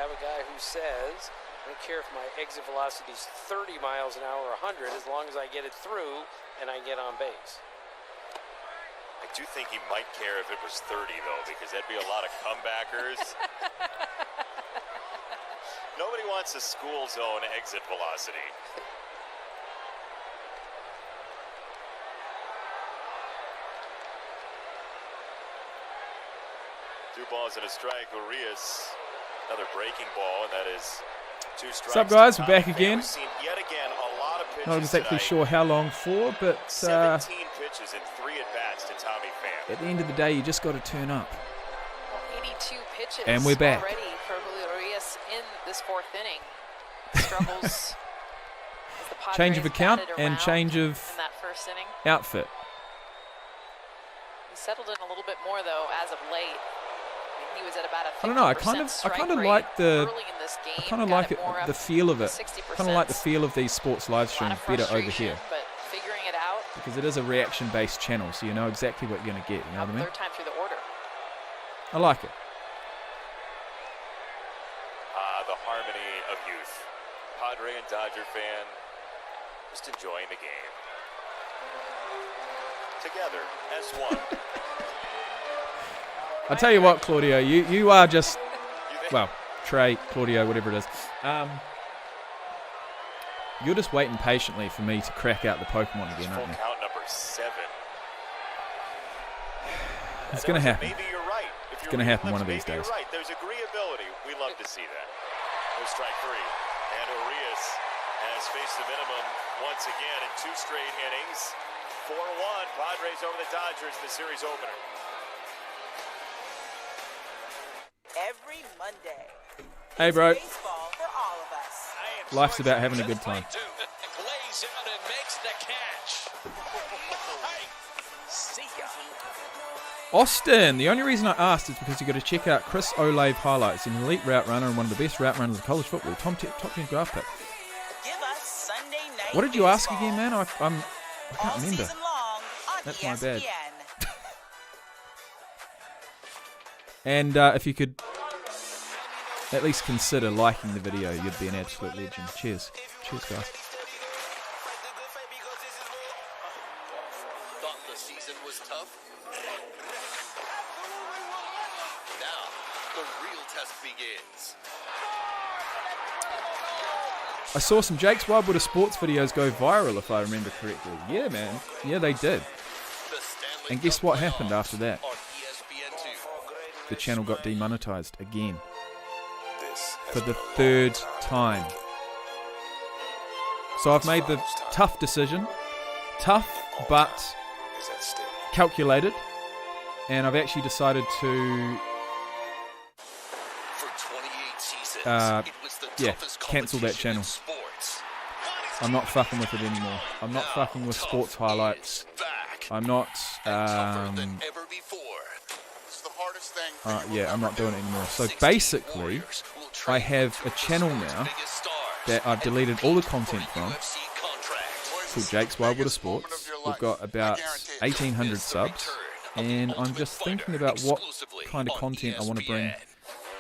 have a guy who says, I don't care if my exit velocity is 30 miles an hour or 100, as long as I get it through and I get on base. I do think he might care if it was 30, though, because that'd be a lot of comebackers. Nobody wants a school zone exit velocity. Two balls and a strike. Urias, another breaking ball, and that is 2 strikes. What's up, guys? We're back again. We've seen yet again a lot of pitches Not exactly tonight. sure how long for, but 17 pitches and 3 at-bats to Tommy Pham. at the end of the day, you just got to turn up. 82 pitches And we're back. already for Julio Urias in this 4th inning. Struggles. as the Padres Change of account batted and around change of in that 1st inning. outfit. He settled in a little bit more though as of late. I mean, he was at about a 50% I don't know. I kind of like the. early in this game. I kind of got like it more up the feel of to it. 60%. Kind of like the feel of these sports live A lot streams of better over frustration, here but figuring it out. because it is a reaction-based channel, so you know exactly what you're going to get. You know what I mean? 3rd time through the order. I like it. The harmony of youth. Padre and Dodger fan just enjoying the game. Together as one. I'll tell you what, Claudio, you are just, well, Trey, Claudio, whatever it is. You're just waiting patiently for me to crack out the Pokemon again, Full aren't you? count number 7. It's going to happen. Maybe you're right. If It's going to happen one of these maybe days. You're right. There's agreeability. We love to see that. No strike 3. And Urias has faced the minimum once again in 2 straight innings. 4-1. Padres over the Dodgers, the series opener. Every Monday. Hey, bro. Baseball for all of us. Life's about having a good time. Lays out and makes the catch. See ya. Austin, the only reason I asked is because you got to check out Chris Olave highlights. An elite route runner and one of the best route runners in college football. Top 10 draft pick. Give us Sunday night. What did you ask baseball. again, man? I can't All remember. season long on That's ESPN. my bad. And if you could at least consider liking the video, you'd be an absolute legend. Cheers. Cheers, guys. Thought the season was tough? Now, the real test begins. I saw some Jake's Wildwater Sports videos go viral, if I remember correctly. Yeah, man. Yeah, they did. The Stanley And guess Cup what playoffs happened after that? on ESPN2. The channel got demonetized again This for the 3rd time. So I've made the tough decision. Tough, but is at stake. calculated. And I've actually decided to For 28 seasons, it was the yeah, toughest cancel that competition in channel. sports. I'm not fucking with it anymore. I'm not fucking with sports highlights. Back. I'm not Tougher than ever before. It's the hardest thing. yeah, I'm not doing it anymore. So 16 basically, warriors will I train have for a channel sports' now biggest stars that I've and deleted all the compete content for a from. UFC contract. It's called Jake's Wildwater Sports. We've got about 1,800 subs, and I'm just thinking about what kind of content I want to bring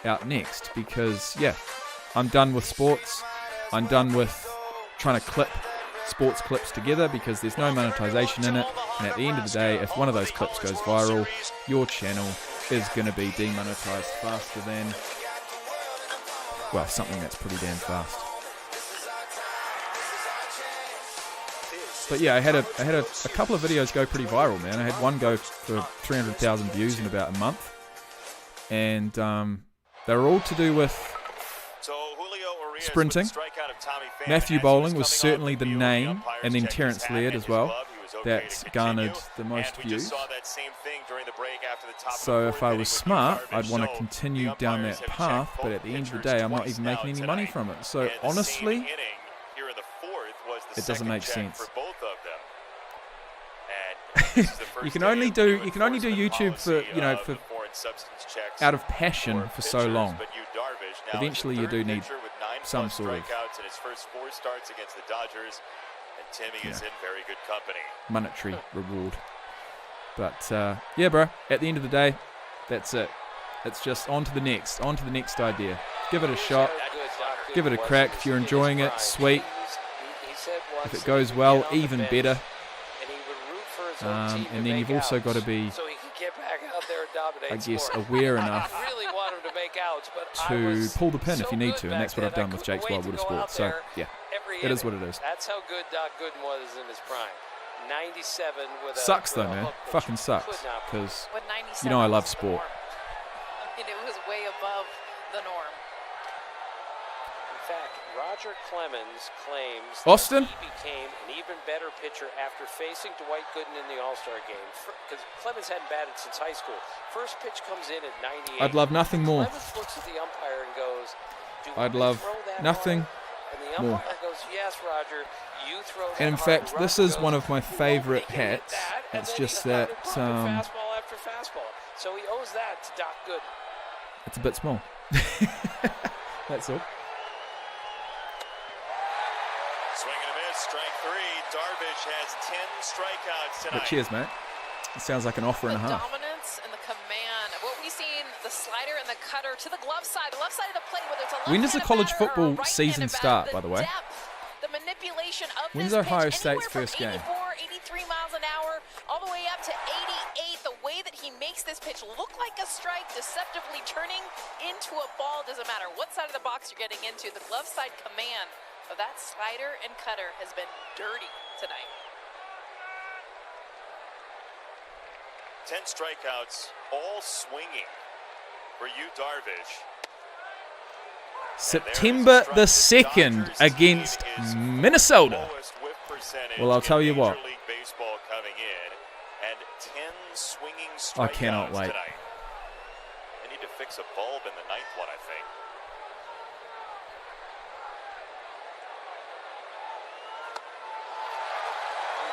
out next, because yeah, I'm done with sports. I'm done with trying to clip sports clips together because there's no monetization in it, and at the end of the day, if one of those clips goes viral, your channel is going to be demonetized faster than, well, something that's pretty damn fast. But yeah, I had a couple of videos go pretty viral, man. I had one go for 300,000 views in about a month, and they were all to do with So Julio Urias sprinting. with the strikeout of Tommy Pham. Matthew As he Bowling was coming certainly off the field, name, umpires and then checked Terrence his hat Laird and as well. his glove. He was okay That's to garnered continue. the most And we views. just saw that same thing during the break after the top of So the if I fourth was inning with smart, Yu I'd Darvish. want to So continue the down umpires that have path, checked but both at the end of the pitchers day, I'm not twice even now making any money tonight. from it. So And the same honestly, inning here in the fourth was the it doesn't second make check sense. for both of them. And this is the first you can day only of do new you can only do enforcement YouTube for policy you know of for the foreign substance checks out of passion for for so pitchers, long. but Yu Darvish now Eventually is the you do third need pitcher with 9+ some sort of strikeouts in his first 4 starts against the Dodgers, and Timmy is in very good company. monetary reward. But yeah, bro. At the end of the day, that's it. It's just on to the next idea. Give it a shot. How good Doc Gooden Give it a was crack. in If you're his enjoying it, prime. sweet. He said once If it that goes he'd well, get on the even bench better. And he would root for his own team to And then make you've also outs got to be, so he could get back out there and dominate I guess, sport. aware I enough really want him to make outs, but I to was pull the pin so if you need good to, and back that's what I've then, done I with couldn't Jake's wait Wild to Water go Sport. out So, there yeah, every it is inning. what it is. That's how good Doc Gooden was in his prime. 97 with Sucks a though, with a man. hook that Fucking you sucks. could not beat. Because When 97 you know I love was the sport. norm. I mean, it was way above the norm. In fact, Roger Clemens claims Austin? that he became an even better pitcher after facing Dwight Gooden in the All-Star game because Clemens hadn't batted since high school. First pitch comes in at 98. I'd love nothing more. Clemens looks at the umpire and goes, "Do I'd I love throw that nothing hard?" And the more. umpire goes, "Yes, Roger, you throw that And in hard." fact, this Roger is goes, one of my "You won't favorite make it hats. that." And It's then just he started that, pumping fastball after fastball. So he owes that to Doc Gooden. it's a bit small. That's all. Swing and a miss, strike three. Darvish has 10 strikeouts But tonight. cheers, mate. It sounds like an offer and a The half. dominance and the command. What we've seen, the slider and the cutter to the glove side of the plate, whether it's a When does the left-handed college batter or a football right-handed season batter, start, the by the way? depth, the manipulation of When's this Ohio pitch, State's anywhere first from game? 84, 83 miles an hour, all the way up to 88. The way that he makes this pitch look like a strike, deceptively turning into a ball. Doesn't matter what side of the box you're getting into. The glove side command of that slider and cutter has been dirty tonight. 10 strikeouts, all swinging for you, Darvish. September the 2nd against Minnesota. Well, I'll tell you what. Major League Baseball coming in, and 10 swinging I cannot strikeouts wait. tonight. They need to fix a bulb in the ninth one, I think.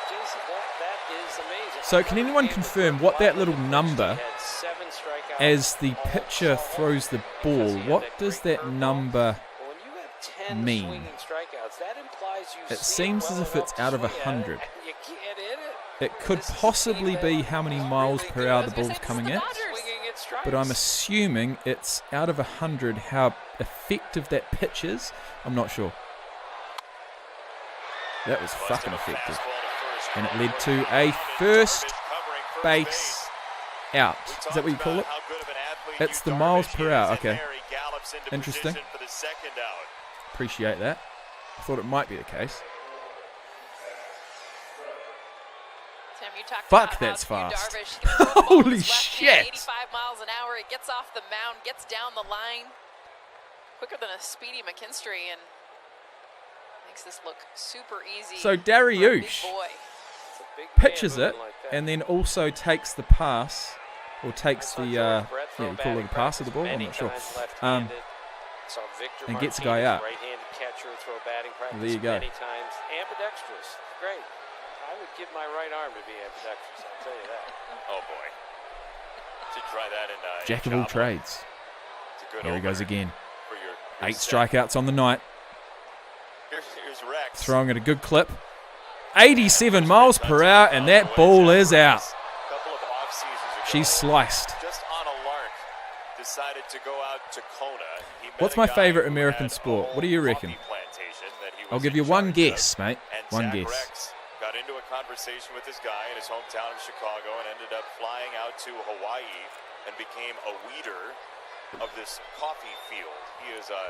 Jason, that is amazing. So can anyone confirm what that little number, He had 7 strikeouts as the all pitcher summer throws the because ball, he had what that does great that curveball. number But when you have 10 mean? swinging strikeouts, that implies you It see seems well as if enough it's to out of swing at it, 100. and you can't hit it. It could This is a possibly team be that how many is miles really per good. hour I the was gonna ball's say, this is coming the in, Dodgers. Swinging at strikes. but I'm assuming it's out of 100 how effective that pitch is. I'm not sure. That was fucking effective. And it led to a first base out. Is that what you call it? It's the miles per hour. Okay. Interesting. Appreciate that. I thought it might be the case. Tim, you talked Fuck, about that's how Yu fast. Darvish can throw the ball Holy with his left hand, shit. 85 miles an hour. It gets off the mound, gets down the line quicker than a speedy McKinstry, and makes this look super easy. So for a big Dariush boy. It's a big pitches man it moving like that. and then also takes the pass, or takes I the, saw Brett yeah, throw you call it a batting pass of the ball? practice I'm not sure. many times left-handed. Saw Victor and gets a Martinez, guy out. right-handed catcher, throw batting practice There you go. many times. Ambidextrous, great. I would give my right arm to be ambidextrous. I'll tell you that. Oh boy. Should try that in Jack of all Java. trades. It's a good Here he goes opener again. for your 8 set. strikeouts on the night. Here's Rex. Throwing at a good clip. 87 miles per hour, and that ball is out. Couple of off seasons ago, She's sliced. just on a lark, decided to go out to Kona. He met What's a my guy favorite who American had a sport? whole What do you reckon? coffee plantation that he was I'll give in you one charge guess, of. mate. And One Zach guess. Rex got into a conversation with this guy in his hometown of Chicago and ended up flying out to Hawaii and became a weeder of this coffee field. He is a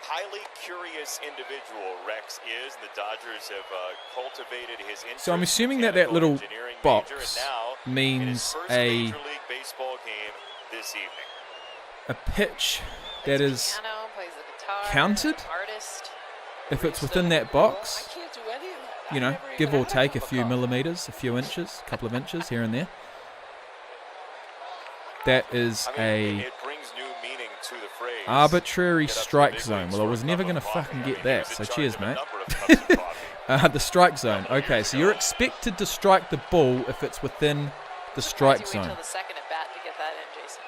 highly curious individual, Rex is, and the Dodgers have cultivated his interest. So I'm assuming in that that chemical little engineering box major, and now, in his means first a Major League Baseball game this evening. pitch that is Piano, plays the guitar, counted? artist. if it's within that box, I can't do any of that. you I know, never give even or had take a cup of few coffee. millimeters, a few inches, a couple of inches here and there. That is I mean, a it brings new meaning to the phrase. arbitrary Get up to the strike big zone. leagues Well, I for a was never cup going to of coffee. fucking I get mean, he that, was so in charge cheers, of a mate. number of cups of coffee. The strike zone. Okay, so you're expected to strike the ball if it's within the strike Surprised you wait zone. till the second at bat to get that in, Jason.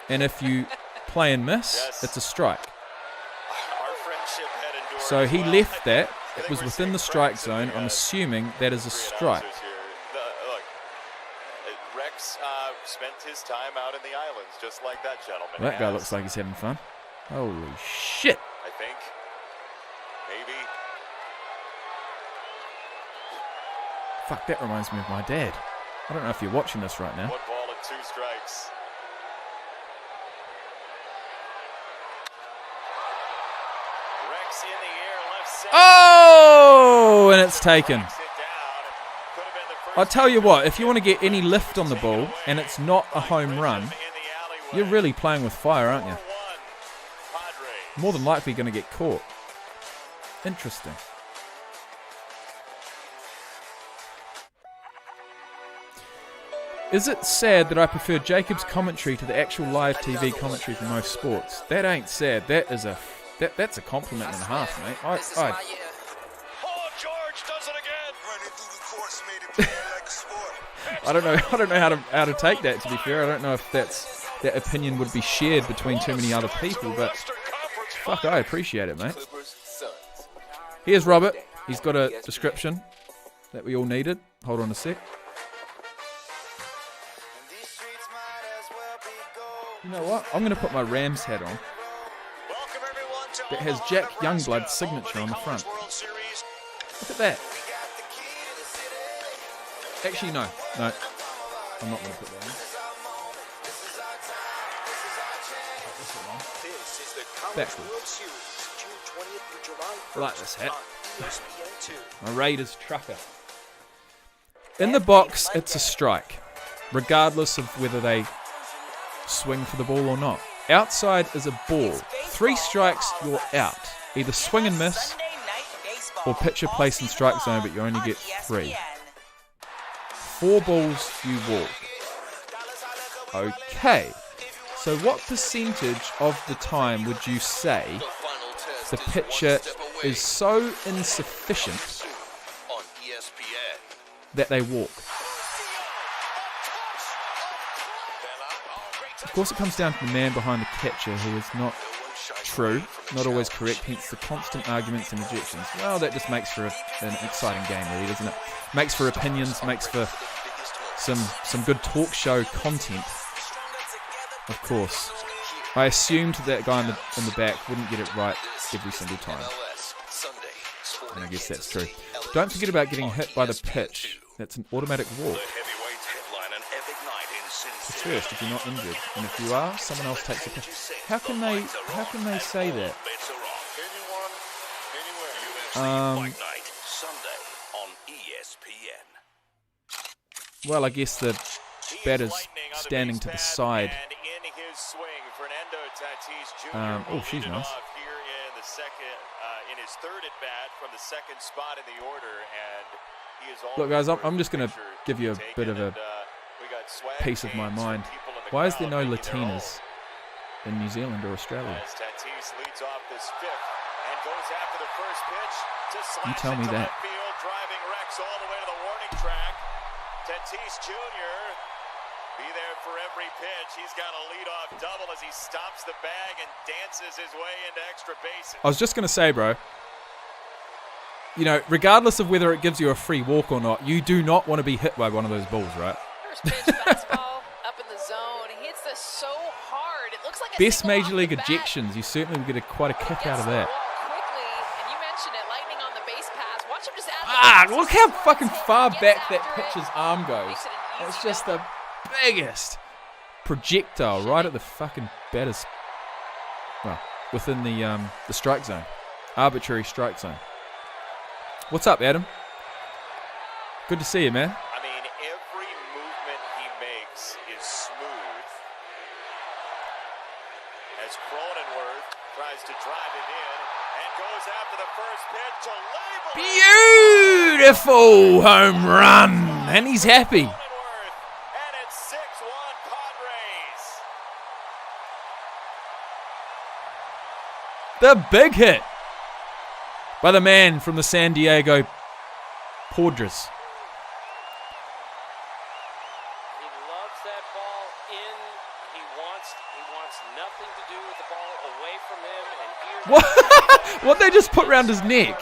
And if you play and miss, Yes. it's a strike. Our friendship had endured So as he well. left that. I It think was we're within the seeing strike cracks in zone. the, I'm assuming that is a three strike. announcers here. Look, Rex spent just like that gentleman. Well, that guy looks like he's having fun. Holy shit. I think. Maybe. Fuck, that reminds me of my dad. I don't know if you're watching this right now. 1 ball and 2 strikes. Rex in the air, left center. Oh, and it's taken. Sit down. Could have been the first I'll tell you what, if you want to get any lift on the ball and it's not a home run, in the alleyway. you're really playing with fire, aren't you? 4-1 Padres. More than likely going to get caught. Interesting. Is it sad that I prefer Jacob's commentary to the actual live TV commentary for most sports? That ain't sad. That is that's a compliment and a half, mate. Oh, George does it again. Running through the course made it play like a sport. I don't know how to take that. To be fair, I don't know if that opinion would be shared between too many other people, but fuck, I appreciate it, mate. Here's Robert. He's got a description that we all needed. Hold on a sec. You know what? I'm going to put my Rams hat on. That has Jack Youngblood's signature on the front. Look at that. Actually, no. I'm not going to put that on. Backwards. I like this hat. My Raiders trucker. In the box, it's a strike, regardless of whether they swing for the ball or not. Outside is a ball. 3 strikes, you're out. Either swing and miss, or pitcher place in strike zone, but you only get 3. 4 balls, you walk. Okay. So what percentage of the time would you say the pitcher is so insufficient On ESPN. that they walk? Of course, it comes down to the man behind the catcher, who is not true, not always correct, hence the constant arguments and ejections. Well, that just makes for an exciting game, really, doesn't it? Makes for opinions, makes for some good talk show content. Of course. I assumed that guy in the back wouldn't get it right every single time. And I guess that's true. Don't forget about getting hit by the pitch. That's an automatic walk. It's first if you're not injured, and if you are, someone else takes a pitch. How can they say that? Well, I guess the batter's standing to the side. Oh, she's nice. In his third at bat from the second spot in the order, and he is. Look, guys, I'm just going to give you a bit of a piece of my mind. Why is there no Latinas in New Zealand or Australia? Tatis leads off this fifth and goes after the first pitch to slash you tell me that. Field, driving Rex all the way to the warning track. Tatis Jr. be there for every pitch. He's got a leadoff double as he stops the bag and dances his way into extra bases. I was just going to say, bro, you know, regardless of whether it gives you a free walk or not, you do not want to be hit by one of those balls, right? First pitch, fastball up in the zone. He hits this so hard. It looks like a Best single Major off League the bat. ejections. You certainly will get quite a kick out of that. Quickly, and you mentioned it, lightning on the base pass. Watch him just Ah, look how fucking far back that pitcher's arm goes. It's just the biggest projectile right at the fucking batter's, well, within the strike zone, arbitrary strike zone. What's up, Adam? Good to see you, man. I mean, every movement he makes is smooth. As Cronenworth tries to drive him in and goes after the first pitch to label. Beautiful home run, and he's happy. Cronenworth, and it's 6-1 Padres. The big hit by the man from the San Diego Padres. He loves that ball in. He wants nothing to do with the ball away from him. And here's What? What they just put around his neck?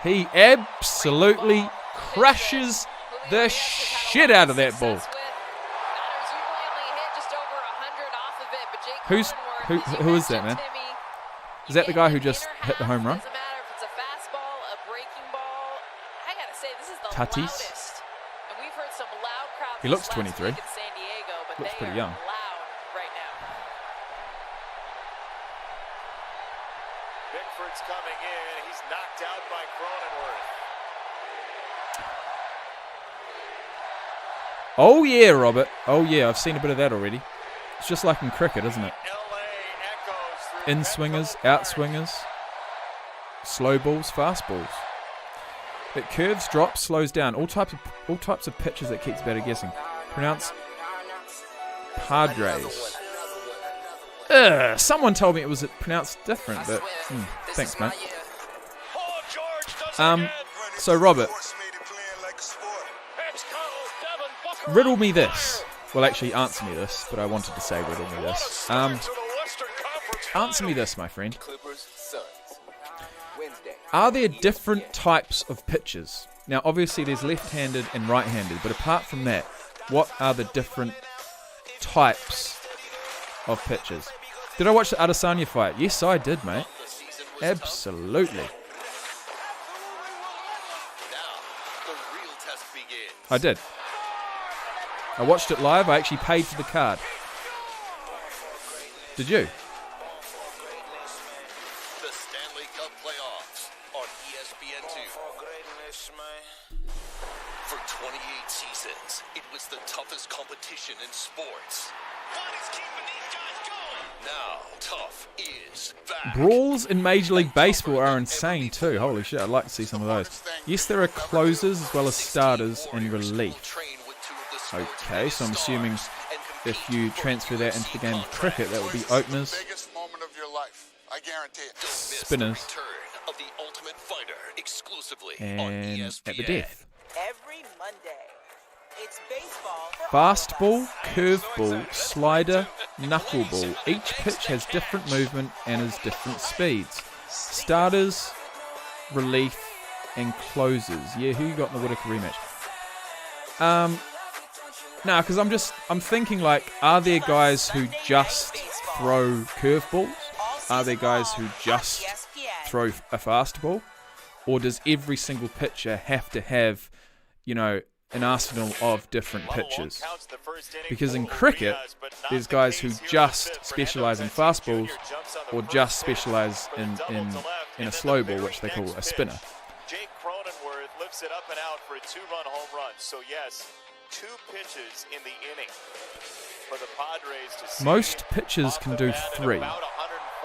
He absolutely crushes the shit out of that ball. 100 off of it, but Jake Who's- Cronenworth, as you who is that, mentioned, man? Timmy, Is that the you guy get who an just inner hit the home half, run? Doesn't matter if it's a fastball, a breaking ball. I gotta say, this is the Tatis? loudest. And we've heard some loud crowds. He this looks last 23. week in San Diego, but Looks they pretty are young. loud right now. Bickford's coming in. He's knocked out by Cronenworth. Oh yeah, Robert. Oh yeah, I've seen a bit of that already. It's just like in cricket, isn't it? LA echoes through In swingers, out swingers, slow balls, fast balls. It curves, drops, slows down. All types of pitches that keeps better guessing. Pronounce Padres. Someone told me it was pronounced different, but thanks, mate. Oh, George does again. So Robert, Course made it playing like a sport. Here's Carlos Devin Booker. riddle me this. Well, actually, answer me this, but I wanted to say riddle me this. To the Western Conference Answer me Finals. this, my friend. Clippers, Suns. Wednesday. Are there different types of pitches? Now, obviously, there's left-handed and right-handed, but apart from that, what are the different types of pitches? Did I watch the Adesanya fight? Yes, I did, mate. Absolutely. Now, the real test begins. I did. I watched it live. I actually paid for the card. Did you? The Stanley Cup playoffs on ESPN2. For 28 seasons, it was the toughest competition in sports. What is keeping these guys going? Now, tough is back. Brawls in Major League Baseball are insane too. Holy shit, I'd like to see some of those. Yes, there are closers as well as starters and relief. Okay, so I'm assuming if you transfer that into the game of cricket, that would be openers, Biggest moment of your life. I guarantee it. spinners, Of the Ultimate Fighter exclusively on and ESPN. at the death. Every Monday, it's baseball for Fastball, curveball, slider, knuckleball. Each pitch has different movement and has different speeds. Starters, relief, and closers. Yeah, who you got in the Whittaker rematch? No, because I'm thinking like, are there guys who just throw curveballs? Are there guys who just throw a fastball? Or does every single pitcher have to have, you know, an arsenal of different pitches? Because in cricket, there's guys who just specialize in fastballs or just specialize in a slow ball, which they call a spinner. Jake Cronenworth lifts it up and out for a 2-run home run. So yes, 2 pitches in the inning for the Padres to see. Most pitchers can do 3. About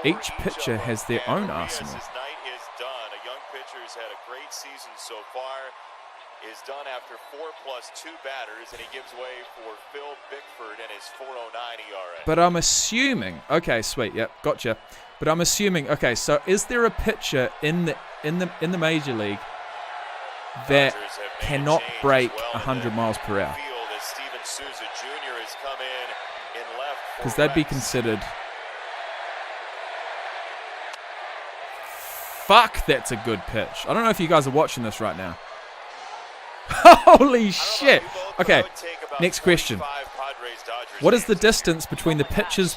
140 Each pitcher has their own and arsenal. His night is done. A young pitcher has had a great season so far. Is done after 4+2 batters, and he gives way for Phil Bickford and his 4.09 ERA. But I'm assuming, okay, sweet, yep, gotcha. But I'm assuming, okay, so is there a pitcher in the major league that Dodgers have made a cannot change break as well in 100 the miles per hour? field as Steven Souza Jr. has come in left for Because that'd be Rex. considered. Fuck, that's a good pitch. I don't know if you guys are watching this right now. Holy shit. Okay, next question. What is the distance between the pitcher's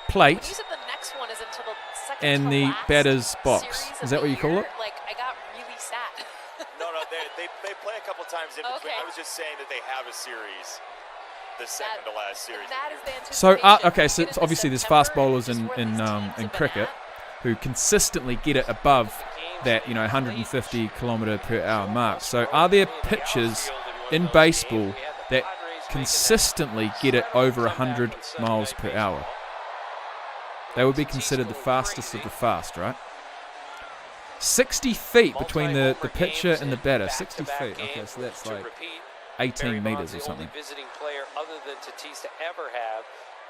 plate You said the next one is until the second and to the last batter's box? series Is of that the what you call year. it? Like, I got really sad. No, they play a couple times in between. Okay. I was just saying that they have a series, the second to last series. That is the So, anticipation. okay, so Get it's into obviously there's September, fast bowlers this is in where these teams have been cricket at. who consistently get it above that, 150 kilometre per hour mark. So are there pitchers in baseball that consistently get it over 100 miles per hour? They would be considered the fastest of the fast, right? 60 feet between the pitcher and the batter. 60 feet. Okay, so that's like 18 meters or something. Visiting player other than Tatis to ever have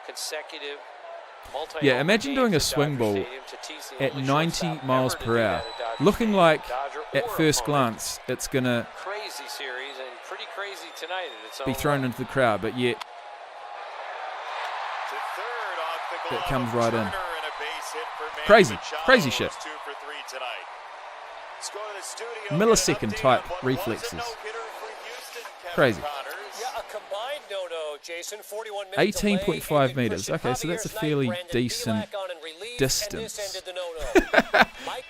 consecutive Yeah, imagine doing a swing ball at 90 miles per hour. Looking like, at first glance, it's going to crazy series and pretty crazy tonight in its be own thrown right. into the crowd, but yet To third off the glove It comes right in. Turner and a base hit for Manny Crazy, Machado, crazy who's shit. 2 for 3 tonight. Let's go to the studio, Millisecond get an update type on what was a reflexes. no-hitter for Houston, Kevin Crazy. Connors. Yeah, a combined no-no, Jason. 41 minutes 18.5 meters. Okay, so that's a fairly decent distance.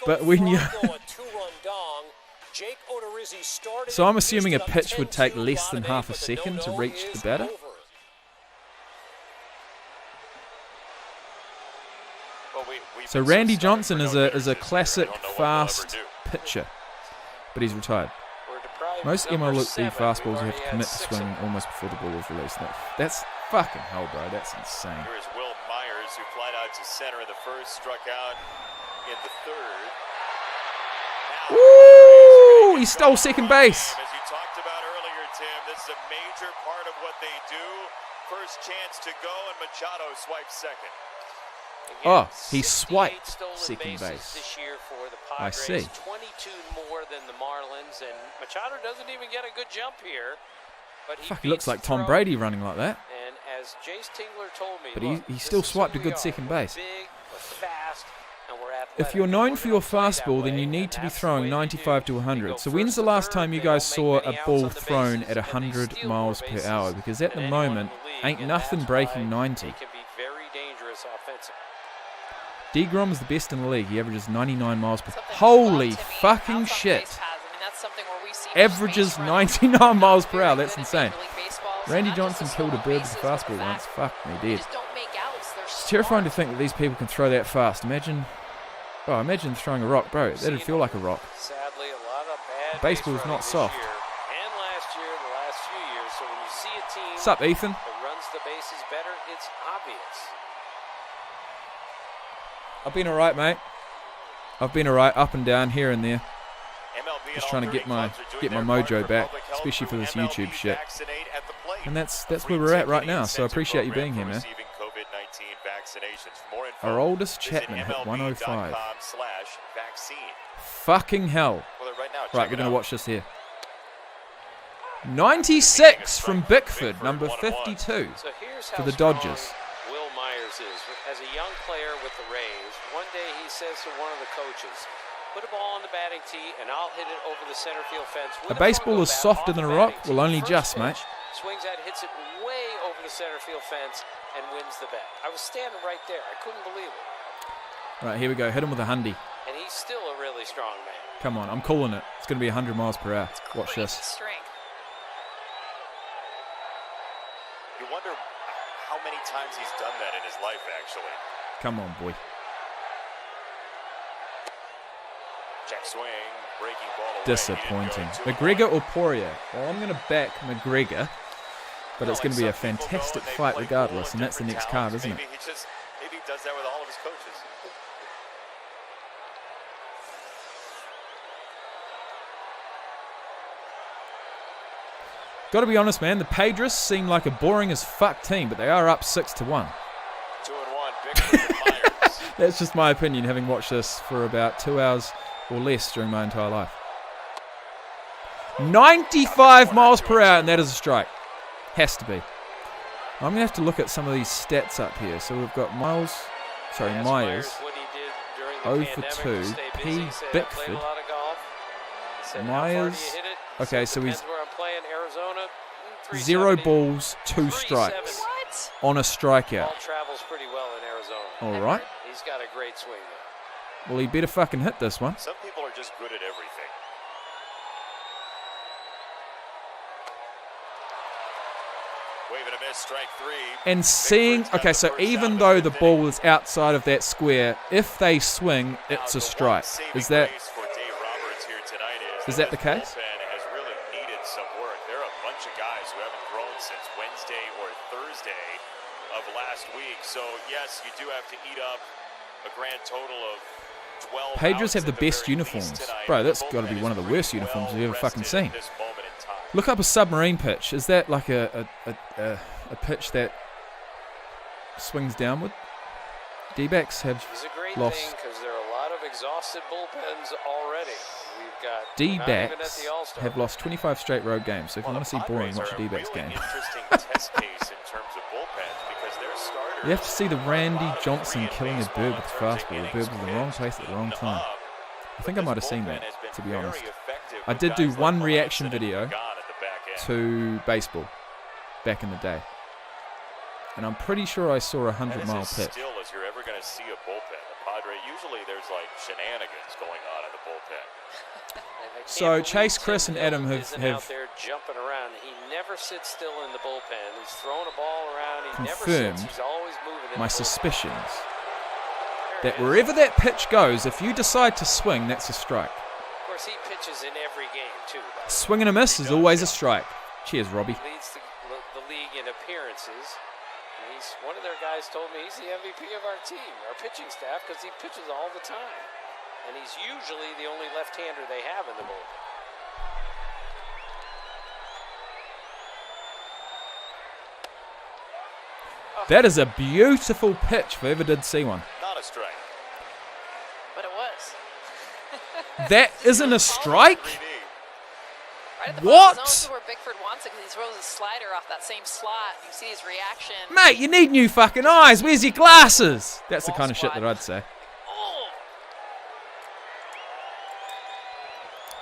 But when you... So I'm assuming a pitch would take less than half a second to reach the batter. So Randy Johnson is a classic fast pitcher, but he's retired. Most MLB fastballs have to commit to swinging almost before the ball is released. That's fucking hell, bro. That's insane. Here is Will Myers, who flied out to center in the first, struck out in the third. Ooh, he stole second base. As you talked about earlier, Tim, this is a major part of what they do. First chance to go, and Machado swipes second. Oh, he swiped second base. This year for the I Padres, see. 22 more than the Marlins, and Machado doesn't even get a good jump here. But Fuck, he looks like Tom Brady running like that. And as Jace Tingler told me, But look, he still this is swiped a who we good are. second base. We're big, we're fast, and we're athletic. If you're known We're for your gonna play that fastball, then way, you need and to be that's the throwing way they 95 do. to They 100. go So when's first the to last third, time you they guys don't saw make a many outs ball on the thrown bases, at and they 100 steal miles more per bases hour? Because at the than anyone in moment, the league, ain't and nothing that's breaking why 90. They can be very dangerous offensively. DeGrom is the best in the league. He averages 99 miles per Something Holy Timmy fucking outs on shit. base has. I mean, that's something where we see Averages base running 99 miles per very hour. good That's in insane. Major League Baseball. So Randy not just Johnson the killed a slow bird with a bases, but fastball the once. fact Fuck me they dead. just don't make outs. They're It's terrifying to smart. think that these people can throw that fast. Imagine throwing a rock, bro. That'd feel like a rock. Sadly, a lot of bad Baseball's base not running soft. This year and last year, the last few years. So when you see a team What's up, Ethan? that runs the bases better, it's obvious. I've been alright, mate. I've been alright, up and down, here and there. MLB Just and trying all to get 30 my clubs are doing their mojo part for back, public health especially for through this MLB YouTube shit. Vaccinate at the Plate. And that's A where we're at right now, so I free appreciate you program being here, for man. receiving COVID-19 vaccinations. For more info, Our oldest visit Chapman hit 105. MLB.com/vaccine. Fucking hell. Well, right now, Right, check we're it going to out. watch this here. 96 from Bickford, number 52. So here's For how the strong Dodgers. Will Myers is. As a young player with the Rays, one day he says to one of the coaches, "Put a ball on the batting tee, and I'll hit it over the center field fence." A baseball is softer than a rock? Well, only just, mate. Swings out, hits it way over the center field fence, and wins the bet. I was standing right there. I couldn't believe it. Right, here we go. Hit him with a hundy. And he's still a really strong man. Come on, I'm calling it. It's going to be 100 miles per hour. Watch Crazy this. strength. You wonder how many times he's done that in his life, actually. Come on, boy. Check swing, breaking ball away. Disappointing. He didn't go McGregor or Poirier? Well, I'm going to back McGregor, but it's going to be a Some people go fantastic and they fight play regardless, cool and that's the with next different card, isn't it? talents. Maybe he does that with all of his coaches. Got to be honest, man. The Padres seem like a boring as fuck team, but they are up 6-1. 2-1, Bickford and Myers. That's just my opinion, having watched this for about 2 hours or less during my entire life. 95 miles per hour, and that is a strike. Has to be. I'm going to have to look at some of these stats up here. So we've got Myers. Asked what he did during the 0 for pandemic 2. to stay busy. P. He said, "I played Bickford. a lot of golf." He said, "How far do you Myers. hit it?" He Okay, said, so he's "Depends where I'm playing. Arizona, 0 370. balls, 2 strikes 370. on a strikeout. Ball travels pretty well in Arizona. All right. He's got a great swing there. Well, he better fucking hit this one. Some people are just good at everything. Wave and a miss, strike 3. And seeing, okay, so even though the ball is outside of that square, if they swing, it's a strike. Is that that the case? Bullpen has really needed some work. There are a bunch of guys who haven't thrown since Wednesday or Thursday of last week. So yes, you do have to eat up a grand total of 12. Padres have outs the at the best very uniforms. least tonight. Bro, The that's got to be bullpen one of is the worst really uniforms well we've ever fucking rested seen. at this moment in time. Look up a submarine pitch. Is that like a pitch that swings downward? D-backs have It's a great lost. thing because there are a lot of exhausted bullpens already. We've got not even at D-backs the All-Star. have lost 25 straight road games. So if you want to see boring, watch a D-backs really game. Interesting test case in terms of bullpens because their starters You have to see the Randy lot of Johnson Korean killing his baseball bird with in the terms of fastball. The innings bird was in the wrong pitched place at the wrong up. time. I think I This might have seen bullpen that, has been to be very honest. effective I with did do guys like one Melanson reaction and video Pagan at the back end. to baseball back in the day. and I'm pretty sure I saw a That is 100-mile as pitch. still as you're ever going to see a bullpen. The Padre, usually there's like shenanigans going on in the bullpen. I can't So believe Chase, Tim Chris, and Adam Dillon have isn't out there jumping around. He never sits still in the bullpen. He's throwing a ball around. He never confirmed sits. He's always moving. In my the bullpen. suspicions There that it is. wherever that pitch goes, if you decide to swing, that's a strike. Of course, he pitches in every game too. By the way. Swing and a miss is always a strike. Cheers, Robbie. Leads the league in appearances. And he's one of their guys told me he's the MVP of our team, our pitching staff, because he pitches all the time. And he's usually the only left-hander they have in the bullpen. That is a beautiful pitch if I ever did see one. Not a strike. But it was. That isn't a strike? 3D. Right at the What? bottom zone to where Bickford wants it because he throws his slider off that same slot. You see his reaction. Mate, you need new fucking eyes. Where's your glasses? That's the kind of shit that I'd say. Oh,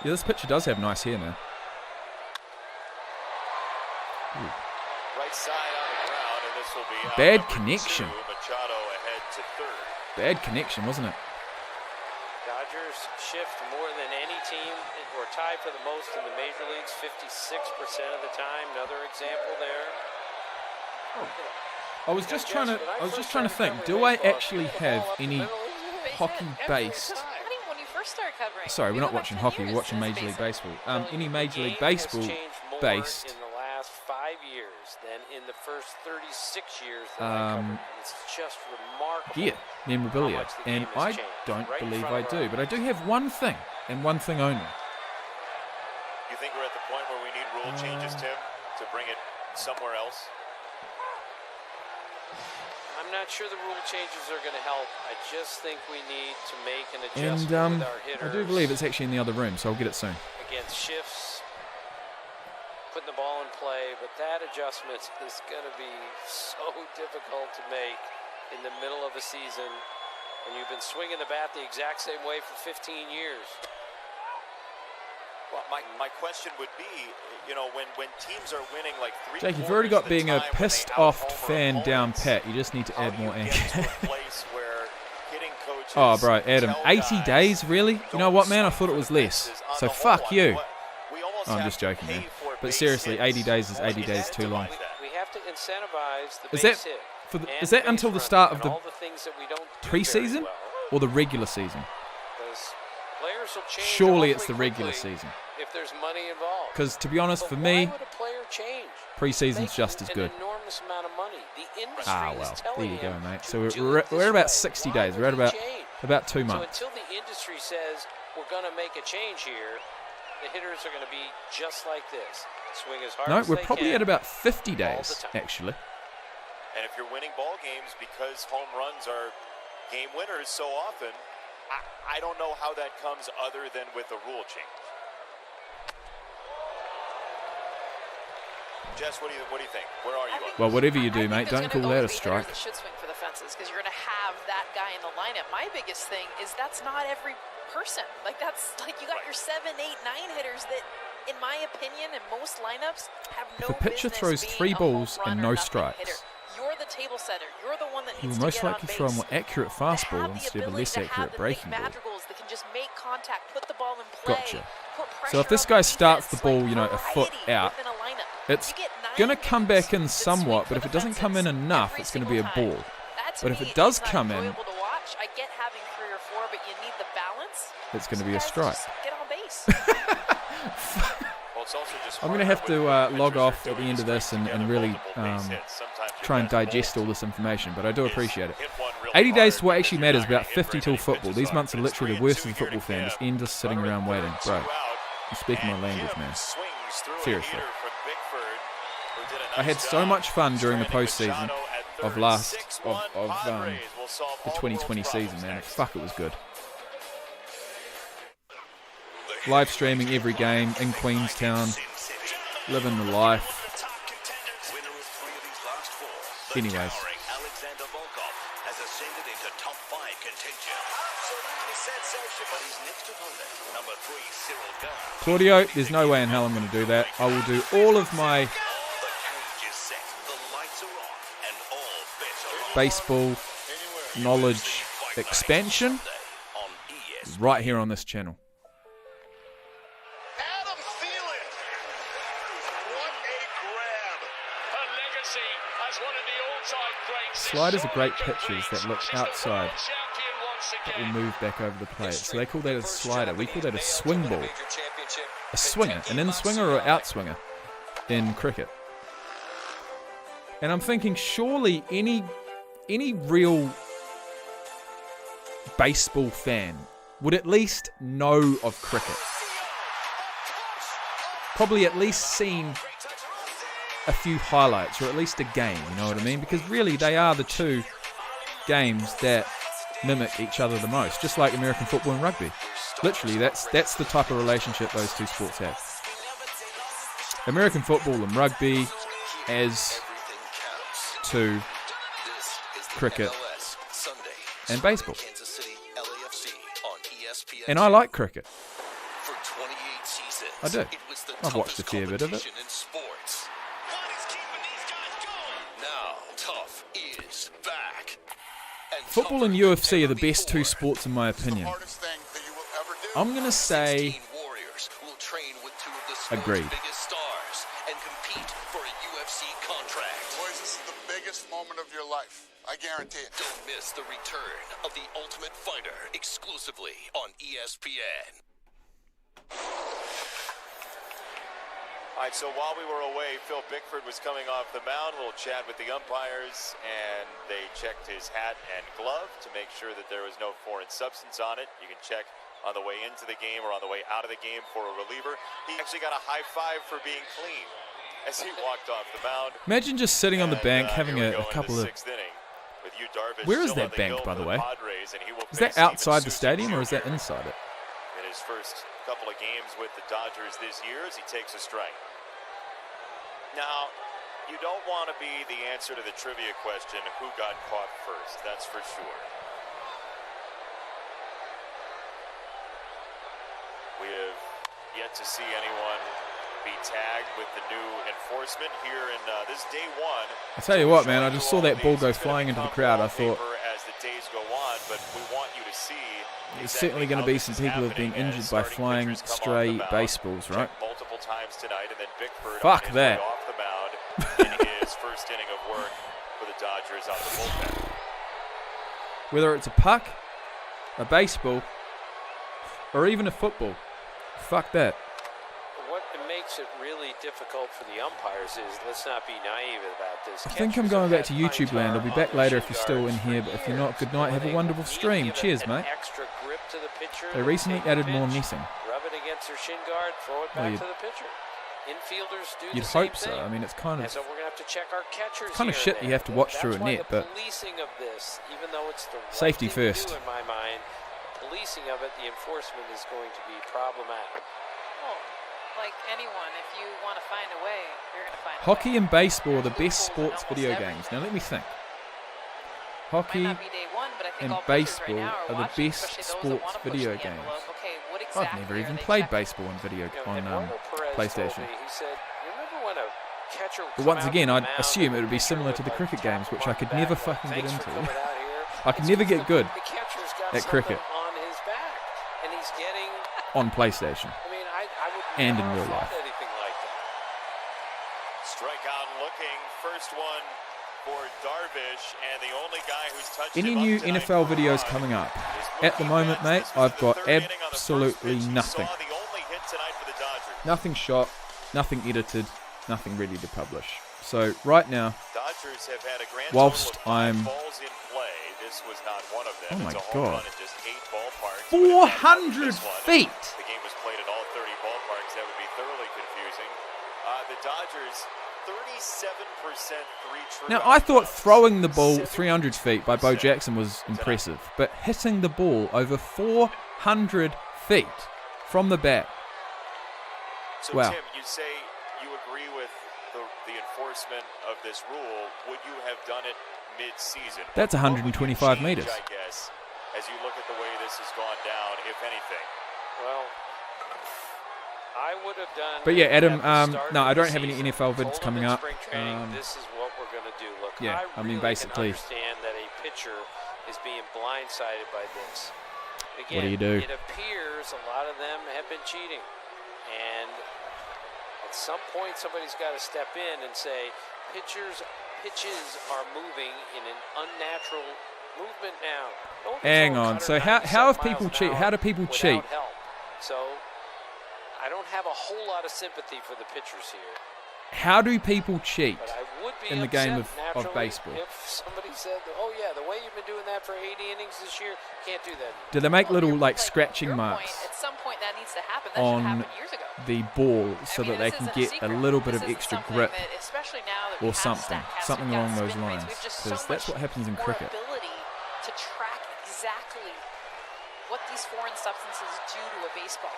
Yeah, this picture does have nice hair now. Right side on the ground, and this will be out Bad number connection. 2. Machado ahead to third. Bad connection, wasn't it? Dodgers shift more than any team, or tie for the most in the major leagues, 56% of the time. Another example there. I was just trying to think. Do I actually have any hockey-based? I think when you first started covering. Sorry, we're you not go back watching 10 hockey. years, We're watching it's Major League baseball. Baseball. Any Major The League game has Baseball changed more based? in the last 5 years than in the first 36 years that I covered. It's just remarkable. Gear, memorabilia, how much the and game has I changed, don't right in believe front I of do. our But I do have one thing, and one thing only. You think we're at the point where we need rule changes, Tim, to bring it somewhere else? I'm not sure the rule changes are going to help. I just think we need to make an And adjustment with our hitters. I do believe it's actually in the other room, so I'll get it soon. Against shifts, putting the ball in play, but that adjustment is going to be so difficult to make in the middle of a season when you've been swinging the bat the exact same way for 15 years. Well, my question would be, you know, when teams are winning like three. Jake, you've already got being a pissed off fan down pat. You just need to add more anger. Oh, bro, Adam, 80 days, really? You know what, man? I thought it was less. So fuck you. Oh, I'm just joking, man. But seriously, 80 days is 80 days too long. We have to incentivize the Is base that hit. is that until the start of the all the things that we don't do very preseason well, or the regular season? because players will change Surely it's the awfully regular quickly season. if there's money involved. Because to be honest, But for why me, would a player change? preseason's just as Making good. An enormous amount of money. The industry Ah, is well, telling there you go, him mate. to So do we're it at this about way. 60 Why days. would We're at he change? about 2 So months. until the industry says we're going to make a change here, the hitters are going to be just like this. Swing as hard No, as we're they probably can. at about 50 all days, the time. actually. And if you're winning ball games because home runs are game winners so often, I don't know how that comes other than with a rule change. Jess, what do you think? Where are you on Well, whatever you I do, think mate, there's don't gonna call that a always be hitters strike. that should swing for the fences because you're going to have that guy in the lineup. My biggest thing is that's not every person. Like that's like you got your 7, 8, 9 hitters that, in my opinion, in most lineups have no If a pitcher business throws being 3 a home balls run and or no nothing strikes, hitter. You're the table setter. You're the one that he needs will to most get on likely throw a base. more accurate To fastball have the instead of a ability less to have accurate the breaking big ball. madrigals that can just make contact, put the ball in play, Gotcha. put So if pressure this on guy the starts the defense, ball, like you know, a foot variety out, within a lineup. it's You get 9 going to come hitters back in that swing somewhat, for but if the it doesn't come in fences enough, every it's going to be a single ball. time. That, to But if me, it does is not come in, enjoyable to watch. I get having 3 or 4, but you need the balance. it's going to So be a guys strike. just get on base. Well, it's also just I'm going to harder have to when log pitchers are off at the doing end of strike this and together, really multiple base hits. Sometimes your try and best digest ball all this information, but I do is appreciate it. hit one real 80 days hard to what because actually you're matters, not about gonna hit 50 very till many football. pitches These on months it, are but it's literally the 3-2 worst for the here football to fan. Cam. Just end just sitting Runner around at waiting. third, Bro, 2 out, I'm speaking my and language, Kim man. swings through a Seriously. heater from Bickford, who did a I had nice so job much fun during the stranding postseason Machado at of third. last 6-1 of Padres will solve the all 2020 world's season, problems man. next. Fuck, it was good. Live streaming every game in Queenstown, living the life. Anyways, Alexander Volkov has ascended into top 5 contention. Absolutely sensational. But his next opponent, number 3, Cyril Gane. Claudio, there's no way in hell I'm going to do that. I will do all of my The cage is set, the lights are on, and all baseball knowledge expansion right here on this channel. Adam Thielen. What a grab. A legacy as one of the all-time greats. Sliders are great pitches that look outside that will move back over the plate. So they call that a slider. We call that a swing ball. A swinger, an in-swinger or out-swinger in cricket. And I'm thinking surely any real baseball fan would at least know of cricket. Probably at least seen a few highlights or at least a game, you know what I mean? Because really they are the two games that mimic each other the most, just like American football and rugby. Literally, that's the type of relationship those two sports have. American football and rugby as to cricket and baseball. And I like cricket. I do. I've watched a fair bit of it. Football and UFC are the best two sports in my opinion. I'm going to say agreed. Boys, this is the biggest moment of your life. I guarantee it. Don't miss the return of the Ultimate Fighter exclusively on ESPN. All right, so while we were away, Phil Bickford was coming off the mound. A little chat with the umpires, and they checked his hat and glove to make sure that there was no foreign substance on it. You can check on the way into the game or on the way out of the game for a reliever. He actually got a high five for being clean as he walked off the mound. Imagine just sitting on the bank having a couple of... With you, Darvish, where is that bank, by the way? Is that outside the stadium or is that inside it? In his first couple of games with the Dodgers this year as he takes a strike. Now, you don't want to be the answer to the trivia question, who got caught first, that's for sure. We have yet to see anyone be tagged with the new enforcement here in this day one. I'll tell you what, man, I just saw that ball go flying into the crowd. I thought as the days go on, but we want you to see there's certainly going to be some people who have been injured by flying stray baseballs, right? Multiple times tonight, and then Bickford fuck that. Off the mound in his first inning of work for the Dodgers out of the bullpen. Whether it's a puck, a baseball, or even a football, fuck that. What makes it really difficult for the umpires is, let's not be naive about this. I think I'm going back to YouTube land. I'll be back later if you're still in here, but if you're not, good night. Have a wonderful stream. Cheers, mate. They recently added more Nissing. Rub it against their shin guard, throw it back to the pitcher. Infielders do you'd the same hope so. thing. I mean, it's kind of... And so we're going to have to check our catchers. It's kind of shit you have to watch through a net, but... Policing of this, even though it's the right safety thing first. to do in my mind, policing of it, the enforcement is going to be problematic. Well, like anyone, if you want to find a way, you're going to find a Hockey way. and baseball are the best sports video games. Now let me think. Hockey and baseball are the best sports video games. I've never even played baseball on PlayStation. But once again, I'd assume it would be similar to the cricket games, which I could never fucking get into. I could never get good at cricket on PlayStation and in real life. Strikeout looking, first one for Darvish, and the only guy who's touched Any new NFL videos coming up? At the moment, mate, I've got absolutely nothing. Nothing shot, nothing edited, nothing ready to publish. So right now, whilst I'm... Oh my God. 400 feet! The game was played in all 30 ballparks. That would be thoroughly confusing. The Dodgers, 37% three-true. Now, I thought throwing the ball 300 feet by Bo Jackson was impressive, but hitting the ball over 400 feet from the bat. So, wow. Tim, you say you agree with the enforcement of this rule. Would you have done it mid-season? That's 125 meters. I guess, as you look at the way this has gone down, if anything. Well, I would have done. But yeah, Adam. at the start No, of I the don't have any season, NFL told vids him coming in up. spring training, this is what we're going to do. Look, Yeah, I mean, really basically- can understand that a pitcher is being blindsided by this. Again, What do you do? It appears a lot of them have been cheating, and at some point, somebody's got to step in and say, pitches are moving in an unnatural movement now. No one can Hang throw on. So 197 how have miles people an cheat? hour How do people without cheat? help. So I don't have a whole lot of sympathy for the pitchers here. How do people cheat But I would be in the game of upset, naturally, baseball? if somebody said, "Oh yeah, the way you've been doing that for 80 innings this year, can't do that." Do they make Well, little your like point- scratching your marks point, at some point that needs to happen. That should on happen years ago. the ball so I mean, that they this can isn't get a secret. little bit This of isn't extra something grip that, especially now that we or have something, Statcast, something we've got along those spin rates, lines, we've just because so that's much what happens in more cricket. ability to track exactly what these foreign substances do to a baseball.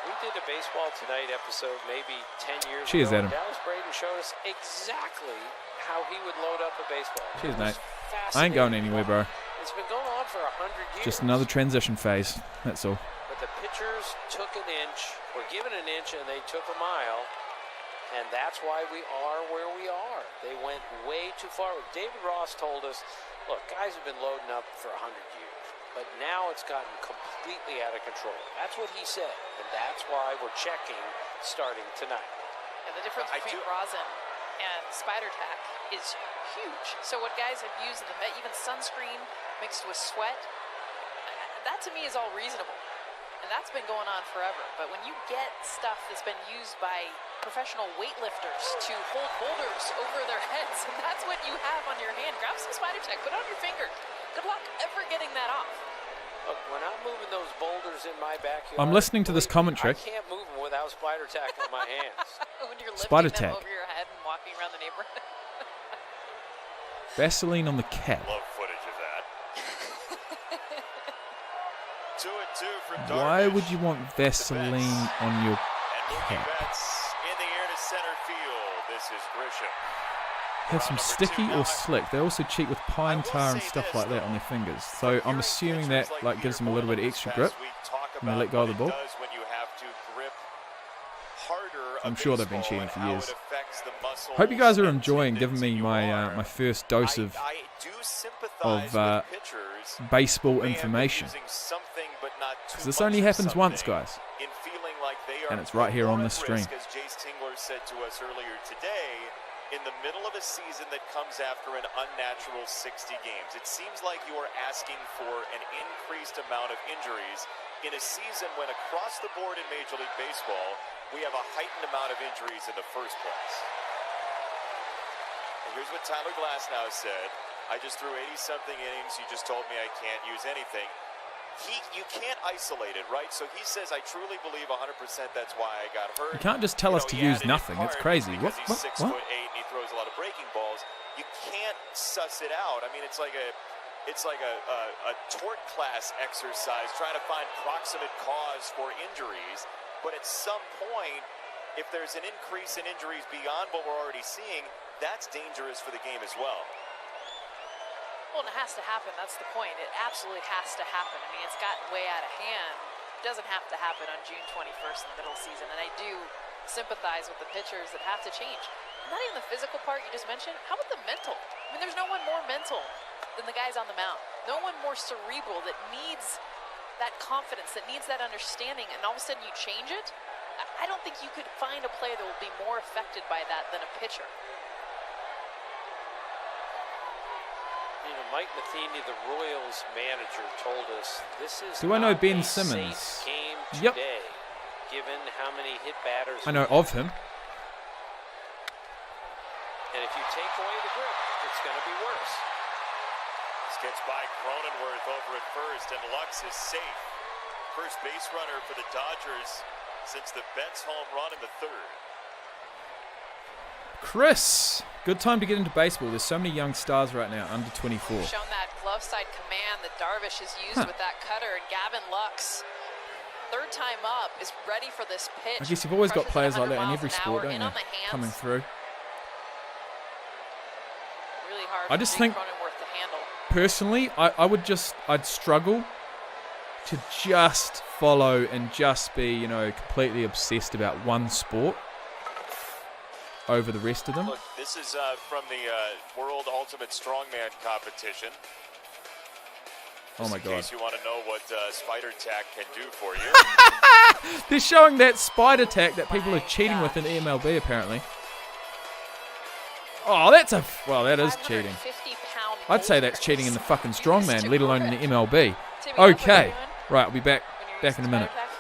We did a Baseball Tonight episode maybe 10 years Cheers, ago. Adam. Dallas Braden showed us exactly how he would load up a baseball. Cheers, It was mate. I ain't going fascinating. anywhere, bro. It's been going on for 100 years. Just another transition phase. That's all. But the pitchers took an inch, were given an inch, and they took a mile. And that's why we are where we are. They went way too far. David Ross told us, look, guys have been loading up for 100 years. But now it's gotten completely out of control. That's what he said. And that's why we're checking starting tonight. And the difference between rosin and spider tack is huge. So what guys have used in the Met, even sunscreen mixed with sweat, that to me is all reasonable. And that's been going on forever. But when you get stuff that's been used by professional weightlifters to hold boulders over their heads, that's what you have on your hand. Grab some spider tack, put it on your finger. Good luck ever getting that off. Look, when I'm moving those boulders in my backyard, I'm listening to this commentary. I can't move them without spider tack on my hands. When you're lifting Spider them tack. over your head and walking around the neighborhood. Vaseline on the cap. Love footage of that. 2-2 from Darvish. Why would you want Vaseline on your And Mookie cap? Betts in the air to center field. This is Grisham. Have some sticky or slick. They also cheat with pine tar and stuff like that on their fingers. So I'm assuming that like gives them a little bit of extra grip when they let go of the ball. I'm sure they've been cheating for years. Hope you guys are enjoying giving me my my first dose of baseball information. Because this only happens once, guys. And it's right here on the stream. As Jace Tingler said to us earlier today, in the middle of a season that comes after an unnatural 60 games, it seems like you are asking for an increased amount of injuries in a season when across the board in Major League Baseball, we have a heightened amount of injuries in the first place. And here's what Tyler Glasnow said. I just threw 80-something innings. You just told me I can't use anything. You can't isolate it, right? So he says, I truly believe 100% that's why I got hurt. You can't just tell us to use nothing. It's crazy. What? He's 6'8" and he throws a lot of breaking balls. You can't suss it out. I mean, it's like a tort class exercise trying to find proximate cause for injuries. But at some point, if there's an increase in injuries beyond what we're already seeing, that's dangerous for the game as well. Well, it has to happen. That's the point. It absolutely has to happen. I mean, it's gotten way out of hand. It doesn't have to happen on June 21st in the middle of the season. And I do sympathize with the pitchers that have to change. Not even the physical part you just mentioned. How about the mental? I mean, there's no one more mental than the guys on the mound. No one more cerebral that needs that confidence, that needs that understanding, and all of a sudden you change it? I don't think you could find a player that will be more affected by that than a pitcher. You know, Mike Matheny, the Royals manager, told us this is Do I know not Ben a Simmons? safe game Yep. today, given how many hit batters I know we of him. And if you take away the grip, it's going to be worse. This gets by Cronenworth over at first, and Lux is safe. First base runner for the Dodgers since the Betts home run in the third. Chris, good time to get into baseball. There's so many young stars right now, under 24. Shown that glove side command that Darvish has used with that cutter, and Gavin Lux, third time up, is ready for this pitch. I guess you've always got Crushes players like that in 100 every miles an sport, hour, don't in you? on the hands. Coming through. Really hard I for just Jake think- Cronenworth to handle. Personally, I'd struggle to just follow and just be, completely obsessed about one sport over the rest of them. Look, this is from the World Ultimate Strongman competition. Oh my In God. case you want to know what Spider Tack can do for you. They're showing that Spider Tack that people are cheating with in MLB, apparently. Oh, that is cheating. 550-pound I'd say that's cheating in the fucking strongman, let alone in the MLB. Timmy, what Okay. you doing Right, I'll be back when you're in a using minute. Spider-Tack?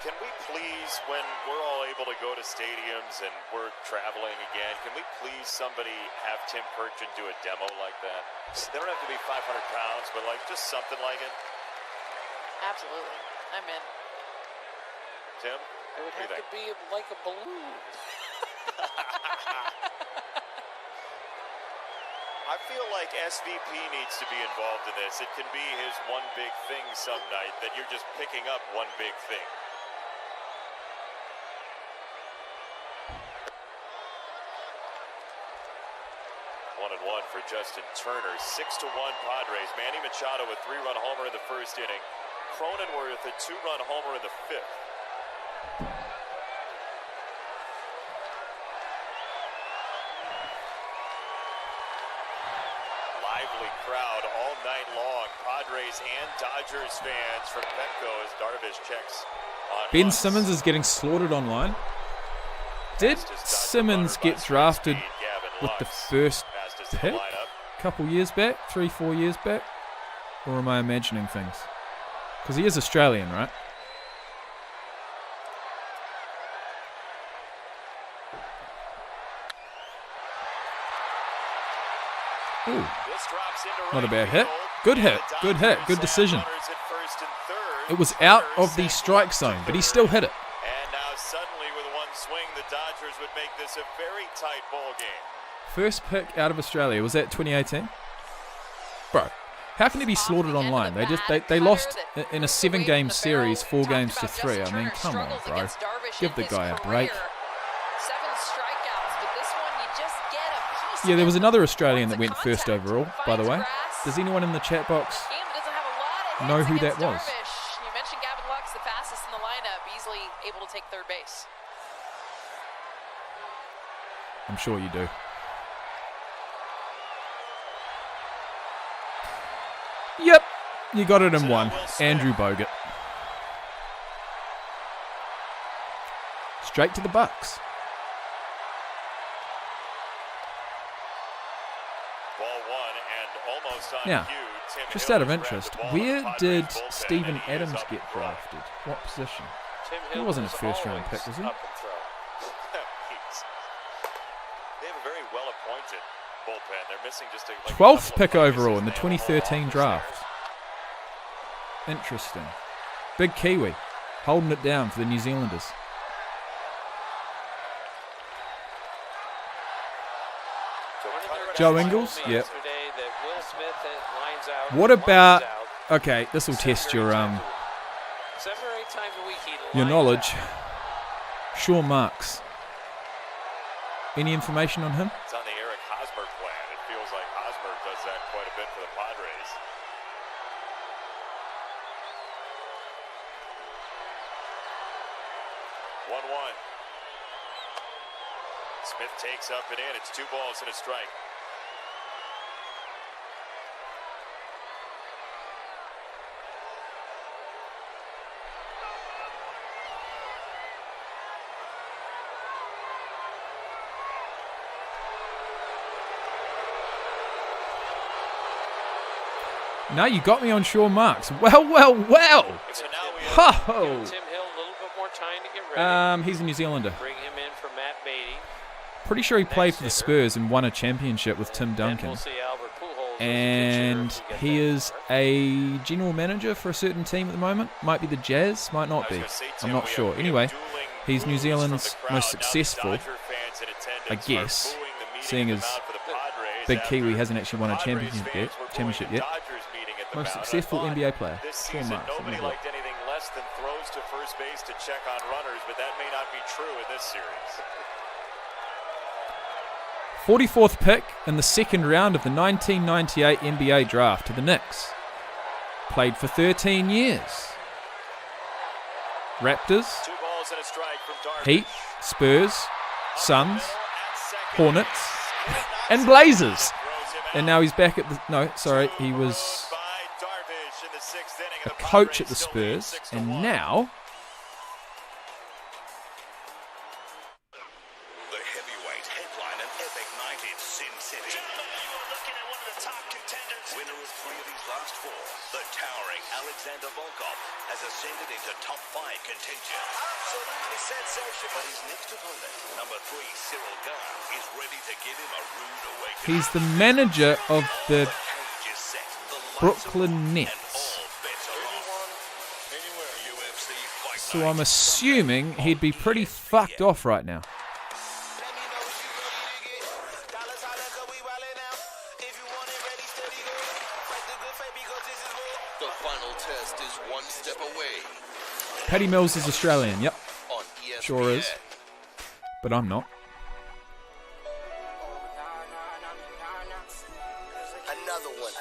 Can we please, when we're all able to go to stadiums and we're traveling again, can we please somebody have Tim Kurkjian do a demo like that? They don't have to be 500 pounds, but like just something like it. Absolutely. I'm in. Tim? It would What do have you to be like a balloon. I feel like SVP needs to be involved in this. It can be his one big thing some night that you're just picking up one big thing. One and one for Justin Turner. 6-1 Padres. Manny Machado a 3-run homer in the first inning. Cronenworth a 2-run homer in the fifth. Lively crowd all night long. Padres and Dodgers fans from Petco as Darvish checks on Ben Lux. Simmons is getting slaughtered online. Did Simmons get drafted with the first pick a couple years back, 3-4 years back? Or am I imagining things? Because he is Australian, right? Ooh, not a bad hit. Good hit, good hit, good decision. It was out of the strike zone, but he still hit it. And now suddenly with one swing, the Dodgers would make this a very tight ball game. First pick out of Australia, was that 2018? Bro, how can he be slaughtered online? They lost in a 7-game series, 4 games to 3. I mean, come on, bro. Give the guy a break. 7 strikeouts, but this one you just get a piece. Yeah, there was another Australian that went first overall, by the way. Does anyone in the chat box know who that was? You mentioned Gavin Lux, the fastest in the lineup, easily able to take third base. I'm sure you do. Yep, you got it in one. Andrew Bogut. Straight to the Bucks. Ball one and almost on Now, cue. Tim just Hill out of has grabbed interest, the ball in the where Padres did bullpen, Steven and he is Adams up get and throwing. drafted? What position? Tim He Hill wasn't is a first-round always pick, was he? up and throw. They have a very well-appointed bullpen. They're missing just a 12th couple of pick focuses overall in the and they have a whole 2013 office draft. Interesting. Big Kiwi, holding it down for the New Zealanders. Joe Ingles? Yep. What about... Okay, this will test your knowledge. Sean Marks. Any information on him? It's on the Eric Hosmer plan. It feels like Hosmer does that quite a bit for the Padres. One. Smith takes up and in. It's 2 balls and a strike. No, you got me on Sean Marks. Well. So now we have Ho-ho. Tim Hill a little bit more time to get ready. He's a New Zealander. Bring him in for Matt Beatty. Pretty sure he played for the Spurs and won a championship with Tim Then Duncan. we'll see Albert Pujols as a And pitcher if we get he that is far. a general manager for a certain team at the moment. Might be the Jazz, might not be. I'm not sure. Anyway, he's New Zealand's most successful, I guess, seeing as Big Kiwi hasn't actually won a championship yet. Most successful NBA player, This Sean season, Marks. Let me nobody have a look. liked anything less than throws to first base to check on runners, but that may not be true in this series. 44th pick in the second round of the 1998 NBA draft to the Knicks. Played for 13 years. Raptors, 2 balls and a strike from Darvish. Heat, Spurs, Suns, Hornets, and Blazers. And now he's back at the... No, sorry, he was a coach at the Spurs, and now... The heavyweight headline an epic night in Sin City. Gentlemen, you are looking at one of the top contenders. Winner of 3 of his last 4, the towering Alexander Volkov has ascended into top 5 contention. Absolutely sensational. But his next opponent, number 3 Cyril Gahn, is ready to give him a rude awakening. He's the manager of the Cage is set. The lights Brooklyn are on, Nets. and all bets are on. UFC Fight So Night. I'm assuming he'd be pretty fucked off right now. The final test is one step away Patty Mills is Australian, yep, on ESPN. sure is. But I'm not. Another one.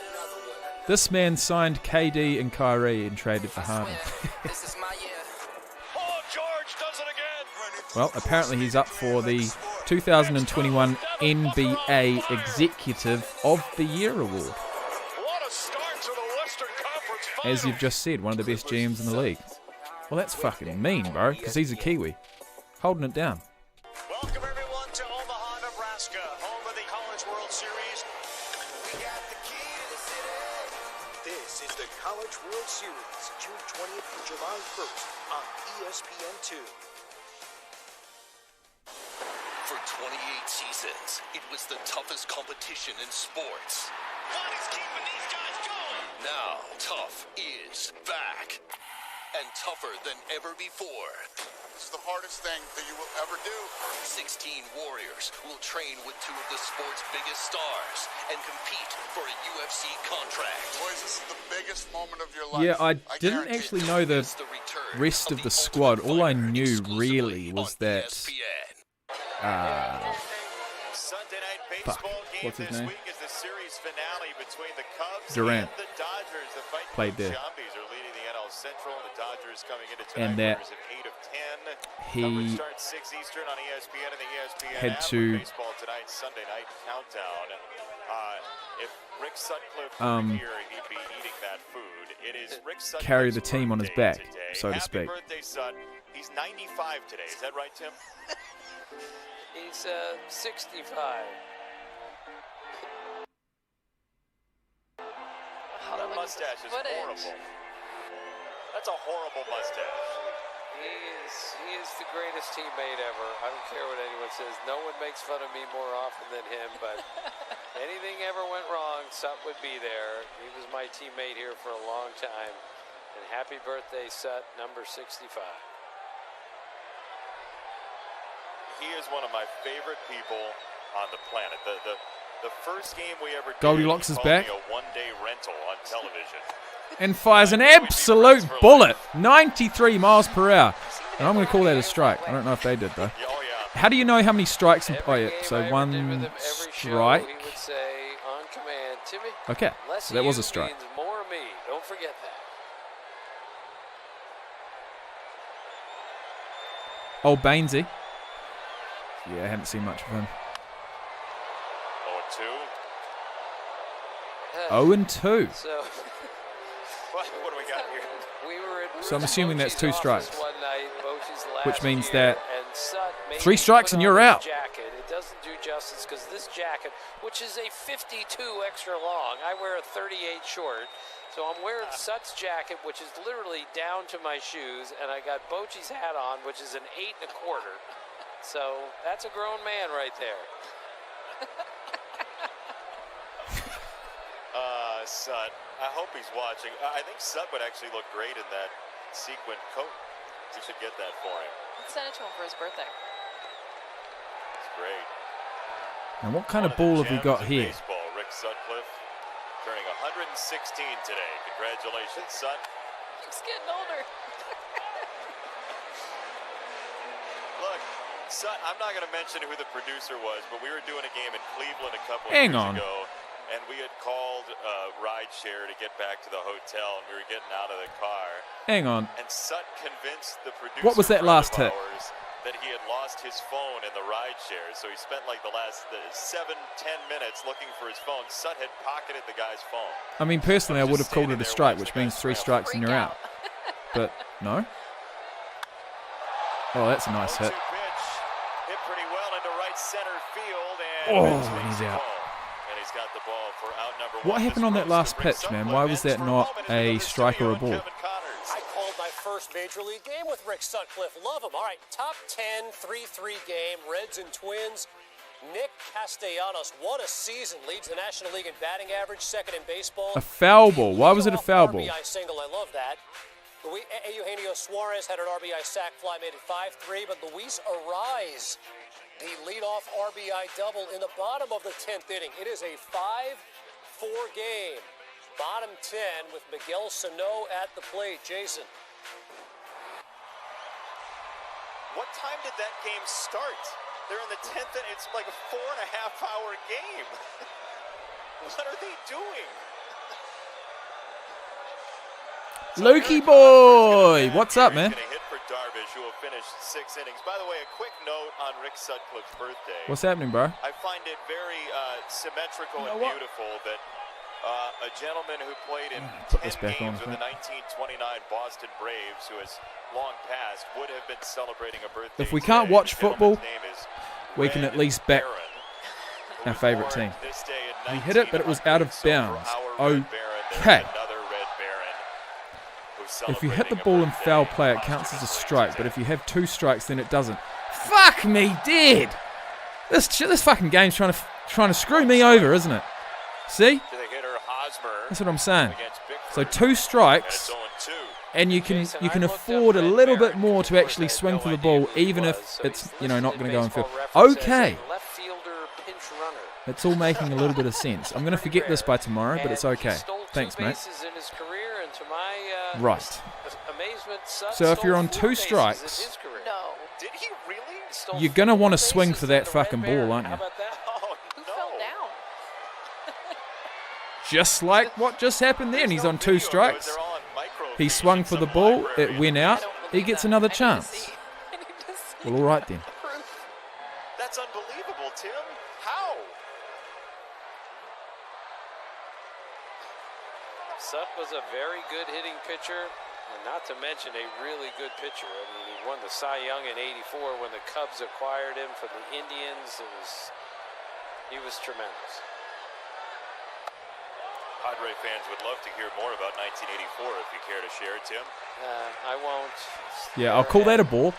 This man signed KD and Kyrie and traded for Harden. This is my year. Oh, George does it again. Well, apparently he's up for the 2021 NBA Executive of the Year award. What a start to the Western Conference As you've just said, one of the best GMs in the league. Well, that's fucking mean, bro, because he's a Kiwi. Holding it down. Welcome everyone to Omaha, Nebraska, home of the College World Series. We got the key to the city. This is the College World Series, June 20th to July 1st on ESPN2. For 28 seasons, it was the toughest competition in sports. What is keeping these guys going? Now, tough is back. And tougher than ever before. It's the hardest thing that you will ever do. 16 warriors will train with 2 of the sport's biggest stars and compete for a UFC contract. Boys, this is the biggest moment of your life. Yeah, I didn't guarantee actually it. know the It's the return rest of the Ultimate squad. All I Fighter knew exclusively really was on that ESPN. Sunday night Fuck, baseball game what's his this name? week is the series finale between the Cubs Durant. and the Dodgers. The fight Played there. Zombies are leading the NL Central, and the Dodgers coming into And tonight that of 8 of 10. he Coverage starts 6 Eastern on ESPN and the ESPN had app to- with baseball tonight, Sunday night countdown. If Rick Sutcliffe were here, he'd be eating that food. It is Rick Sutcliffe's carry the team on his birthday back, today. so to Happy speak. birthday, Sut. He's 95 today. Is that right, Tim? He's 65. That mustache is Footage. horrible. That's a horrible mustache. He is the greatest teammate ever. I don't care what anyone says. No one makes fun of me more often than him, but anything ever went wrong, Sut would be there. He was my teammate here for a long time. And happy birthday, Sut, number 65. He is one of my favorite people on the planet. The first game we ever did, Goldilocks he is called back. me a one-day rental on television. and fires an absolute bullet, 93 miles per hour. And I'm going to call that a strike. I don't know if they did, though. Oh, yeah. How do you know how many strikes? Oh, yeah, Game I so ever did with one him, every show, strike. he would say on command, Timmy, Okay, less so that of was you a strike. means more of me. Don't forget that. Oh, Bainesy. Yeah, I haven't seen much of him. 0-2. 0-2. So What do we got here? we were at So I'm assuming that's Bochy's 2 strikes. office one night, Bochy's Which last means year, that and Sut made 3 me strikes put and on you're this out. Jacket. It doesn't do justice because this jacket, which is a 52 extra long, I wear a 38 short. So I'm wearing Sut's jacket, which is literally down to my shoes, and I got Bochy's hat on, which is an 8 1/4. So that's a grown man right there. Sut. I hope he's watching. I think Sut would actually look great in that sequin coat. You should get that for him. Let's send it to him for his birthday. It's great. Now, what kind of One ball the have we gems got in here? Baseball, Rick Sutcliffe, turning 116 today. Congratulations, Sut. Keeps getting older. Look, Sut, I'm not going to mention who the producer was, but we were doing a game in Cleveland a couple of Hang years on. ago. and we had called ride share to get back to the hotel, and we were getting out of the car. Hang on. And Sut convinced the producer What was that friend last of hit? ours that he had lost his phone in the ride share. So he spent like the last 7-10 minutes looking for his phone. Sut had pocketed the guy's phone. I mean, personally, I would have Just called it standing a there strike, watching which the means guy 3 scramble. strikes and you're out. But no. Oh, that's a nice 0-2 hit. pitch hit pretty well into right center field, and Oh, Riggs and makes he's the out. call. And he's got the ball for out number What 1. happened on that last pitch, man? Why was that not a strike or a ball? I called my first Major League game with Rick Sutcliffe. Love him. All right, top 10, 3-3 game, Reds and Twins. Nick Castellanos, what a season. Leads the National League in batting average, second in baseball. A foul ball. Why was it a foul ball? RBI single, I love that. Eugenio Suarez had an RBI sac fly, made it 5-3, but Luis Arraez, the leadoff RBI double in the bottom of the 10th inning. It is a 5-4 game. Bottom 10 with Miguel Sano at the plate. Jason. What time did that game start? They're in the 10th, and it's like a 4.5-hour game. What are they doing? Lukey boy! What's up, man? He's gonna hit for Darvish, who will finish 6 innings. By the way, a quick note on Rick Sutcliffe's birthday. What's happening, bro? I find it very symmetrical and beautiful that a gentleman who played in Put 10 this back on, games with the 1929 Boston Braves, who has long passed, would have been celebrating a birthday. If we can't today. watch The football, gentleman's name is we can Red at least back Barron, our favourite born team. this day in He hit it, but it was out of 1900. So for bounds. our Red Baron, there's Okay. another Red Baron who's If you hit the celebrating a ball in birthday foul play, it counts as a strike. But if you have 2 strikes, then it doesn't. Fuck me dead! This fucking game's trying to screw me over, isn't it? See? to the hitter Hosmer That's what I'm saying. against Bickford. So 2 And strikes, it's 0-2. and you can Jason, you can I looked afford a up Red little bit Barron more to because actually I had swing no for the idea ball, who he even was. if So it's he's not listed going to go in Baseball field. Reference as Okay, a left fielder pinch runner. it's all making a little bit of sense. I'm going to forget this by tomorrow, but it's And he okay. stole 2 Thanks, mate. bases in his career, and to my Right. amazement, Sut So if stole you're on 4 2 bases in strikes, his career. No. Did he really? He stole you're going to 4 want to swing bases for in that the fucking Red ball, Baron. aren't How you? about that? Oh, Who no. fell down? Just like what just happened then. He's on 2 strikes. They're all on microfiche He swung in for the some ball. library. It went I out. don't He believe gets that. another I need to chance. see- I need to see Well, all right then. proof. That's unbelievable, Tim. How? Sut was a very good hitting pitcher, and not to mention a really good pitcher. I mean, he won the Cy Young in '84 when the Cubs acquired him from the Indians. He was tremendous. Padre fans would love to hear more about 1984 if you care to share, Tim. I won't. Yeah, I'll call that a ball.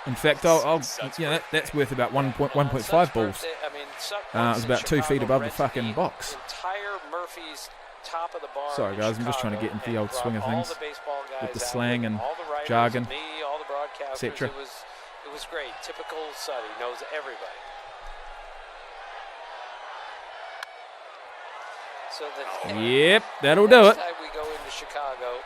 In fact, that's worth about 1.5 balls. I mean, Sut It was once about in 2 feet Chicago above the rented fucking the box. Entire Murphy's top of the bar. Sorry, in guys, I'm just trying to Chicago, get into the and old swing of brought all things the baseball with the guys out, slang and all the writers, jargon, me, all the broadcasters. etc. It was great. Typical Sut. He knows everybody. So the Yep, that'll do next it. time we go into Chicago,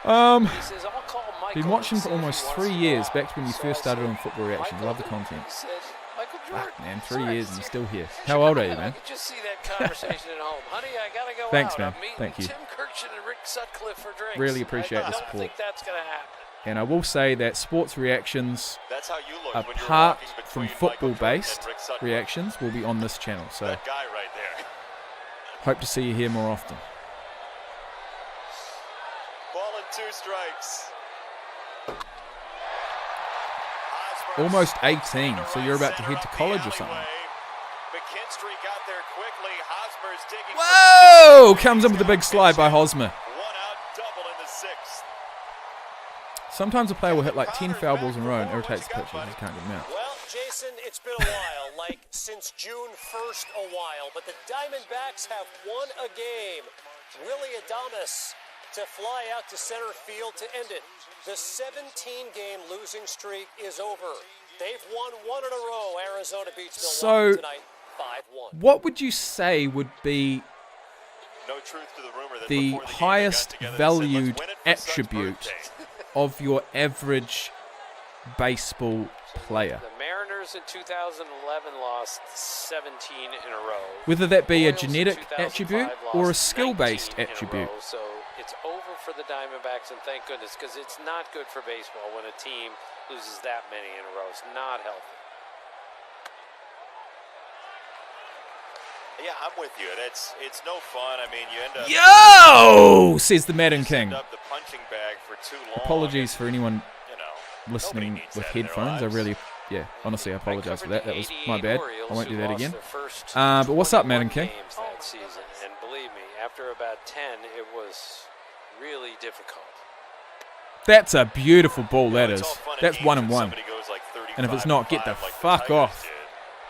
he says, I'll call Michael Been watching and for see if he almost wants 3 to years, go back to when you out." first So I started said, on Football Reactions. "Michael Love the who?" content. He said, Michael Jordan. Fuck, man, 3 Sorry, years and you're still here. you're How old are you, Chicago. I man? could just see that conversation at home. Honey, I gotta go Thanks, out. man. I'm meeting Thank you. Tim Kirchin and Rick Sutcliffe for drinks. Really appreciate I the don't support. think that's gonna happen. And I will say that Sports Reactions, That's how you look when you're apart walking from between Michael Jordan football-based and Rick Sutcliffe. reactions, will be on this channel. So That guy right there. hope to see you here more often. Ball and 2 strikes. Almost 18, so you're about to head to college or something. McKinstry got there quickly. Hosmer's digging. Whoa! Comes up with a big slide by Hosmer. 1 out double in the 6th. Sometimes a player will hit like 10 foul balls in a row and irritates the pitcher. You just can't get them out. Well, Jason, it's been a while, like since June 1st a while, but the Diamondbacks have won a game. Willie Adames to fly out to center field to end it. The 17-game losing streak is over. They've won 1 in a row. Arizona beats Milwaukee So, tonight, 5-1. what would you say would be No truth to the rumor that the before the game they got highest together and said, valued "Let's win it for Sut's attribute birthday." of your average baseball player? The Mariners Mariners in 2011 lost 17 in a row. Whether that be a Royals in genetic 2005 attribute lost or a skill-based 19 in a attribute. row. So it's over for the Diamondbacks, and thank goodness, because it's not good for baseball when a team loses that many in a row. It's not healthy. Yeah, I'm with you. It's no fun. I mean, you end up. Yo! Says the Madden King. End up the punching bag for too long. Apologies for anyone You know, listening needs with that in their headphones. I lives. really, honestly, I apologize for that. That was my bad. I won't do that again. But But what's up, Madden King? That season, and believe me, after about 10, it was really difficult. That's a beautiful ball, that It's is. all fun That's games 1-1. when somebody goes like And if it's 35 not, get the like fuck Tigers off. did.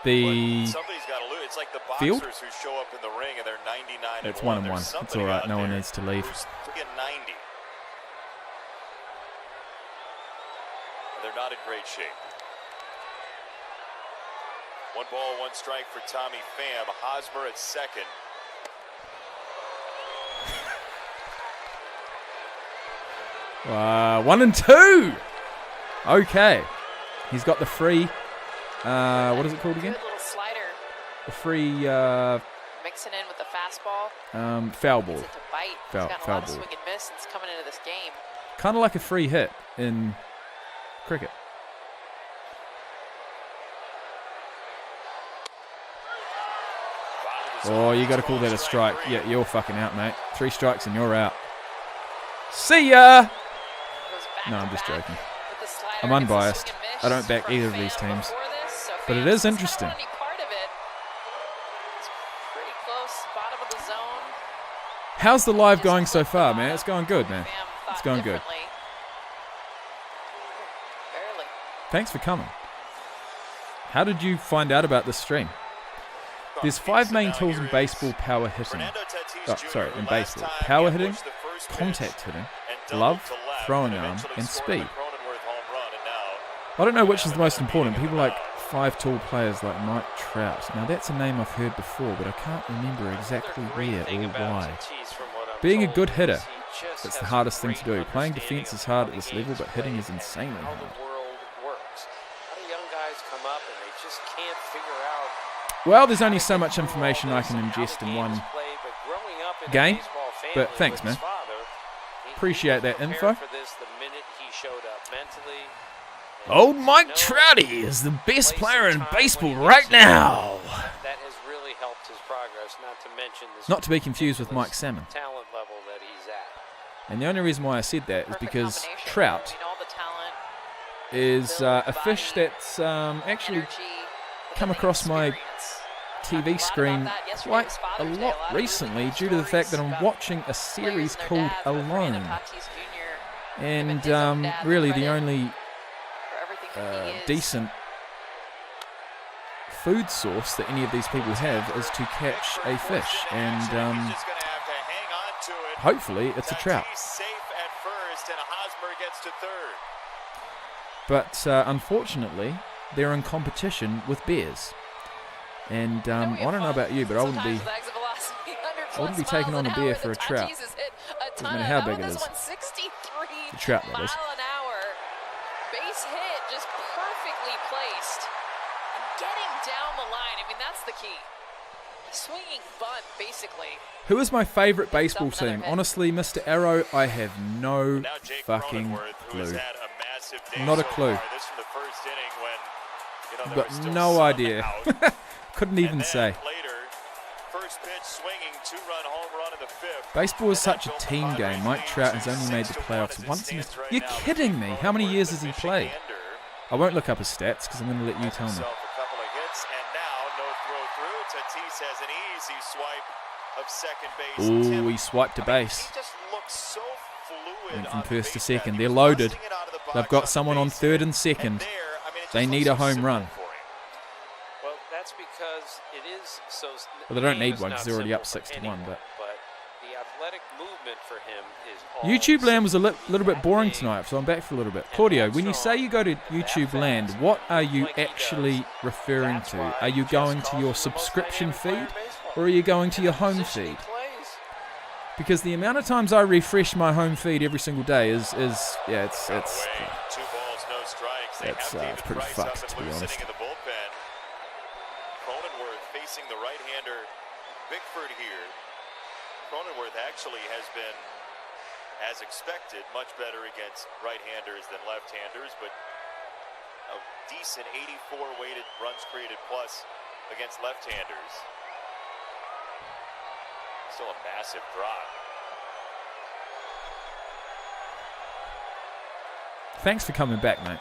The But somebody's got to lose. It's like the field? boxers who show up in the ring and they're 99 It's and 1. 1-1. There's It's somebody all right. out No one there needs to leave. who's getting 90. And they're not in great shape. 1 ball, 1 strike for Tommy Pham. Hosmer at second. One and two. Okay. He's got the free. What is it called again? Good little slider. The free Mixing in with the fastball. foul ball. Needs it to bite. Foul- He's gotten a foul lot of ball. swing and miss since coming into this game. Kind of like a free hit in cricket. Oh, you got to call that a strike. Yeah, you're fucking out, mate. 3 strikes and you're out. See ya. Goes back No, to I'm just back joking. with the slider. I'm Gets a unbiased. swing and miss I don't back from either of Pham these teams. before this, so But Pham it is doesn't interesting. want any part of it. It's pretty close, bottom of the zone. How's the live going so far, man? It's going good, man. Pham It's thought going good. differently. Barely. Thanks for coming. How did you find out about this stream? There's 5 main tools in baseball: power hitting. In baseball: power hitting, contact hitting, glove, throwing arm, and speed. I don't know which is the most important. People like 5 tall players like Mike Trout. Now that's a name I've heard before, but I can't remember exactly where or why. Being a good hitter, that's the hardest thing to do. Playing defense is hard at this level, but hitting is insanely How hard. the world works. How do young guys come up and they just can't figure out Well, there's only so much information I can ingest in one game, but thanks, man. Appreciate that info. Old Mike Trouty is the best player in baseball right now. That has really helped his progress, not to mention this Not to be confused with Mike Salmon. talent level that he's at. And the only reason why I said that is Perfect because combination. trout You know, all the talent, is build, a fish body, that's actually energy, but come then the across my experience. TV screen quite a lot recently due to the fact that I'm watching a series called Alone. And really the only decent food source that any of these people have is to catch a fish, and hopefully it's a trout. But unfortunately, they're in competition with bears, and I don't know about you, but I wouldn't be taking on a bear for a trout. Doesn't matter how big it is. The trout, that is. Base hit, just perfectly placed. And getting down the line, I mean, that's the key. Swinging bunt, basically. Who is my favorite baseball team? Honestly, Mr. Arrow, I have no fucking clue. Not a clue. Got no idea. Couldn't even say. Baseball is such a team game. Mike Trout has only made the playoffs once in his... You're kidding me. How many years has he played? I won't look up his stats because I'm going to let you tell me. Ooh, he swiped a base. Went from first to second. They're loaded. They've got someone on third and second. They need a home run. Well, that's because it is so. Well, they don't need one because they're already up 6-1. But the athletic movement for him is YouTube Land was a little bit boring tonight, so I'm back for a little bit. Claudio, when you say you go to YouTube Land, what are you actually referring to? Are you going to your subscription feed, or are you going to your home feed? Because the amount of times I refresh my home feed every single day is it's pretty fucked, to be honest. facing the right-hander Bickford here. Cronenworth actually has been, as expected, much better against right-handers than left-handers, but a decent 84 weighted runs created plus against left-handers. Still a massive drop. Thanks for coming back, mate.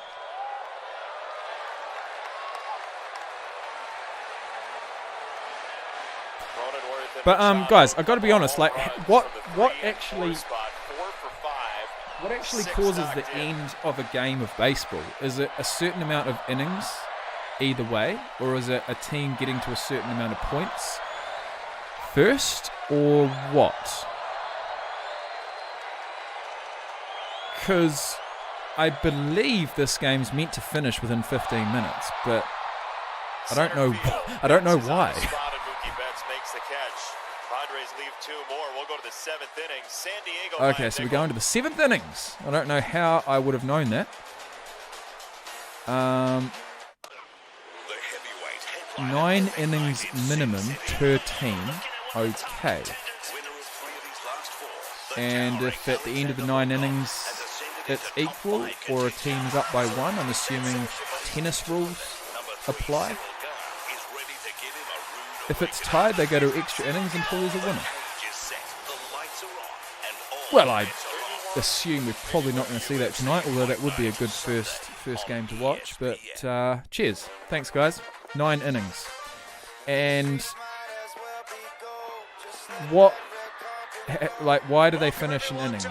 But guys, I've got to be honest. Like, what actually causes the end of a game of baseball? Is it a certain amount of innings, either way, or is it a team getting to a certain amount of points first, or what? Because I believe this game's meant to finish within 15 minutes, but I don't know. I don't know why. Okay, so we're going to the 7th innings. I don't know how I would have known that. 9 innings minimum per team. Okay. And if at the end of the 9 innings it's equal, or a team's up by 1, I'm assuming tennis rules apply. If it's tied, they go to extra innings until there's a winner. Well, I assume we're probably not going to see that tonight, although that would be a good first game to watch. But cheers. Thanks, guys. 9 innings. And what, like, why do they finish an inning?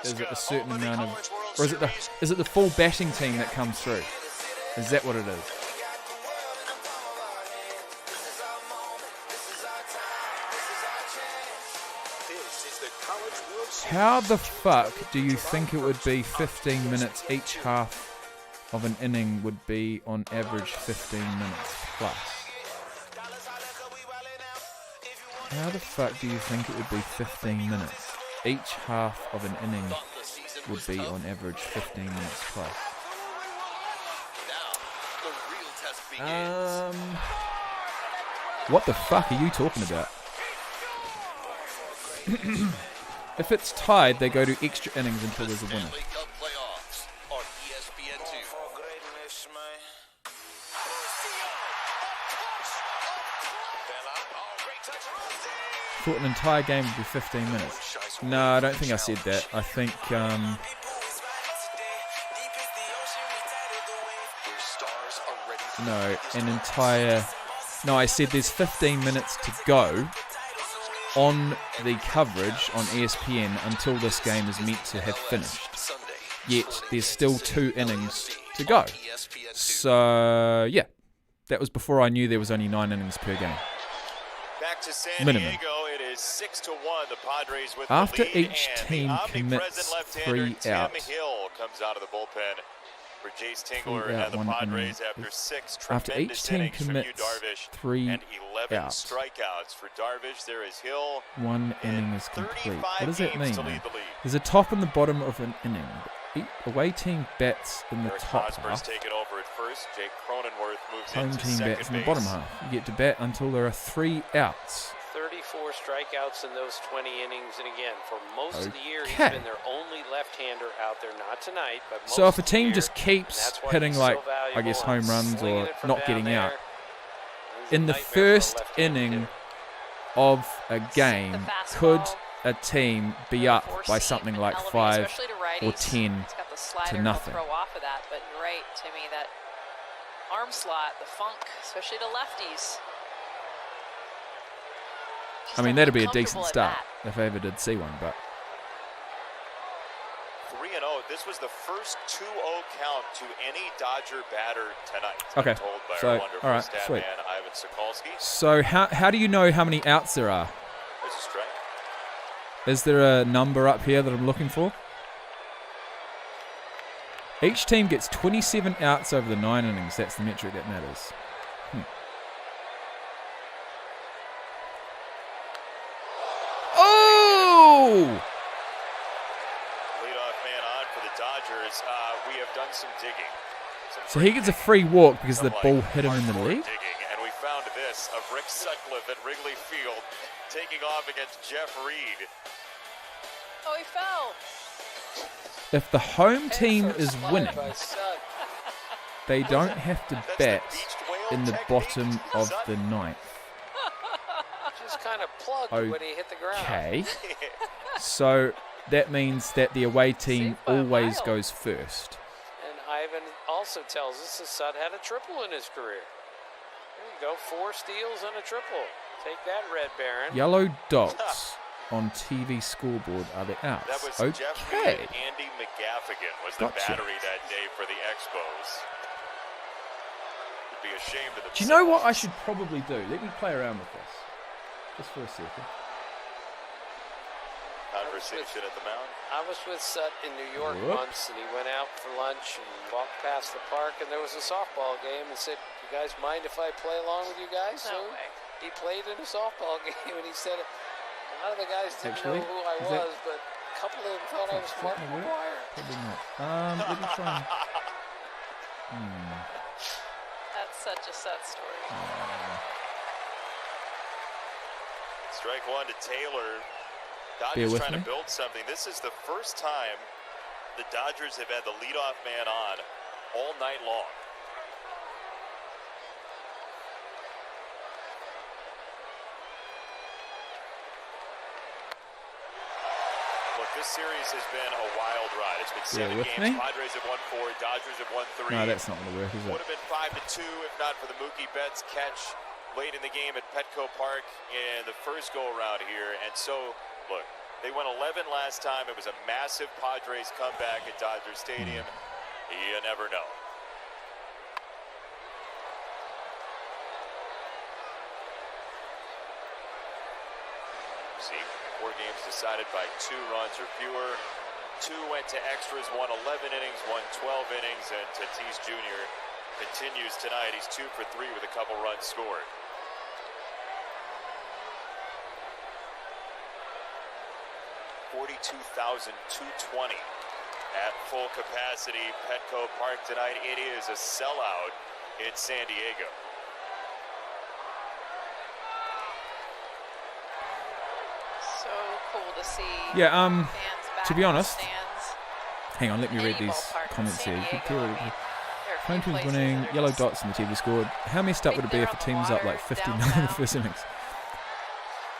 Is it a certain amount of, or is it the full batting team that comes through? Is that what it is? How the fuck do you think it would be 15 minutes each half of an inning would be on average 15 minutes plus? How the fuck do you think it would be 15 minutes? Each half of an inning would be on average 15 minutes plus. What the fuck are you talking about? If it's tied, they go to extra innings until there's a winner. Thought an entire game would be 15 minutes. No, I don't think I said that. I think No, I said there's 15 minutes to go on the coverage on ESPN until this game is meant to have finished. Yet there's still 2 innings to go. So yeah, that was before I knew there was only 9 innings per game. Back to San minimum. Diego, it is 6-1. The Padres with After the lead, each and team the commits omnipresent 3 left-hander Tim outs. Hill comes out of the bullpen for Jace 3 Tingler out, and the 1 Padres inning. after 6 After tremendous each team innings from Yu commits Darvish 3 and 11 outs. strikeouts for Darvish. There is Hill. 1 inning is complete. What does that mean? to lead the lead. There's a top and the bottom of an inning. Away team bats in the Eric top Hosmer's half. taken over at first. Jake Cronenworth moves Home into team second bats in the base. bottom half. You get to bat until there are 3 outs. 34 strikeouts in those 20 innings, and again, for most of the year, he's Okay. been their only left-hander out there. Not tonight, but most So if a of the team year, just and keeps that's why hitting, he's like, so valuable I guess, and home runs slinging or it from not down getting there, out, he's a in the nightmare for a first left-handed inning hitter. of a game, The fastball, could a team be up by four-seam something and like elevated, 5 especially to righties. or 10 It's got the slider to he'll nothing? throw off of that, but you're right, Timmy, that arm slot, the funk, especially to lefties. I mean, that'd be a Comfortable decent at start bat. if I ever did see one, but 3-0. This was the first 2-0 count to any Dodger batter tonight. Okay, I'm told by so, our wonderful all right, stat sweet. man, Ivan Sokolsky. so how do you know how many outs there are? There's a strike. Is there a number up here that I'm looking for? Each team gets 27 outs over the 9 innings. That's the metric that matters. Oh! Leadoff man on for the Dodgers. We have done some digging. So he gets a free walk because the ball hit him in the hardcore leg? digging, and we found this. promise of Rick Sutcliffe at Wrigley Field taking off against Jeff Reed. Oh, he fell. If the home team is winning, they don't have to bat in the bottom of the ninth. Just kind of plugged when he hit the ground. Okay. So that means that the away team always goes first. And Ivan also tells us that Sut had a triple in his career. There you go, 4 steals and a triple. Take that, Red Baron. Yellow dots on TV scoreboard are the outs. That was okay. Jeff Reed and Andy McGaffigan was the Gotcha. battery that day for the Expos. Would be ashamed of themselves. Do you know what I should probably do? Let me play around with this. Just for a second. Conversation at the mound. I was with Sut in New York once, and he went out for lunch and walked past the park, and there was a softball game, and said, "You guys mind if I play along with you guys?" No So way. he played in a softball game, and he said, "A lot of the guys didn't Actually, know who I is that- was, but a couple of them thought I was Mark McGuire." Probably not. Let me try. That's such a Sut story. Strike one to Taylor. Bear Dodgers with trying me. to build something. This is the first time the Dodgers have had the leadoff man on all night long. Look, this series has been a wild ride. It's been 7 with games. me. Padres have won 4. Dodgers have won 3. No, that's not going to work, is Would it? have been 5-2 if not for the Mookie Betts catch late in the game at Petco Park in the first go-around here. And so, look, they won 11 last time. It was a massive Padres comeback at Dodger Stadium. You never know. See, 4 games decided by 2 runs or fewer. 2 went to extras, 1 11 innings, 1 12 innings, and Tatis Jr. continues tonight. He's 2 for 3 with a couple runs scored. $42,220 at full capacity. Petco Park tonight. It is a sellout in San Diego. So cool to see. Yeah, fans back to be in the honest, stands. hang on, let me read Any these ballpark in comments San here. You could Diego, tell I mean, there are a home few team's places winning, that are yellow just dots in the TV scored. How messed up would it be if the team's up like 59 in the first innings?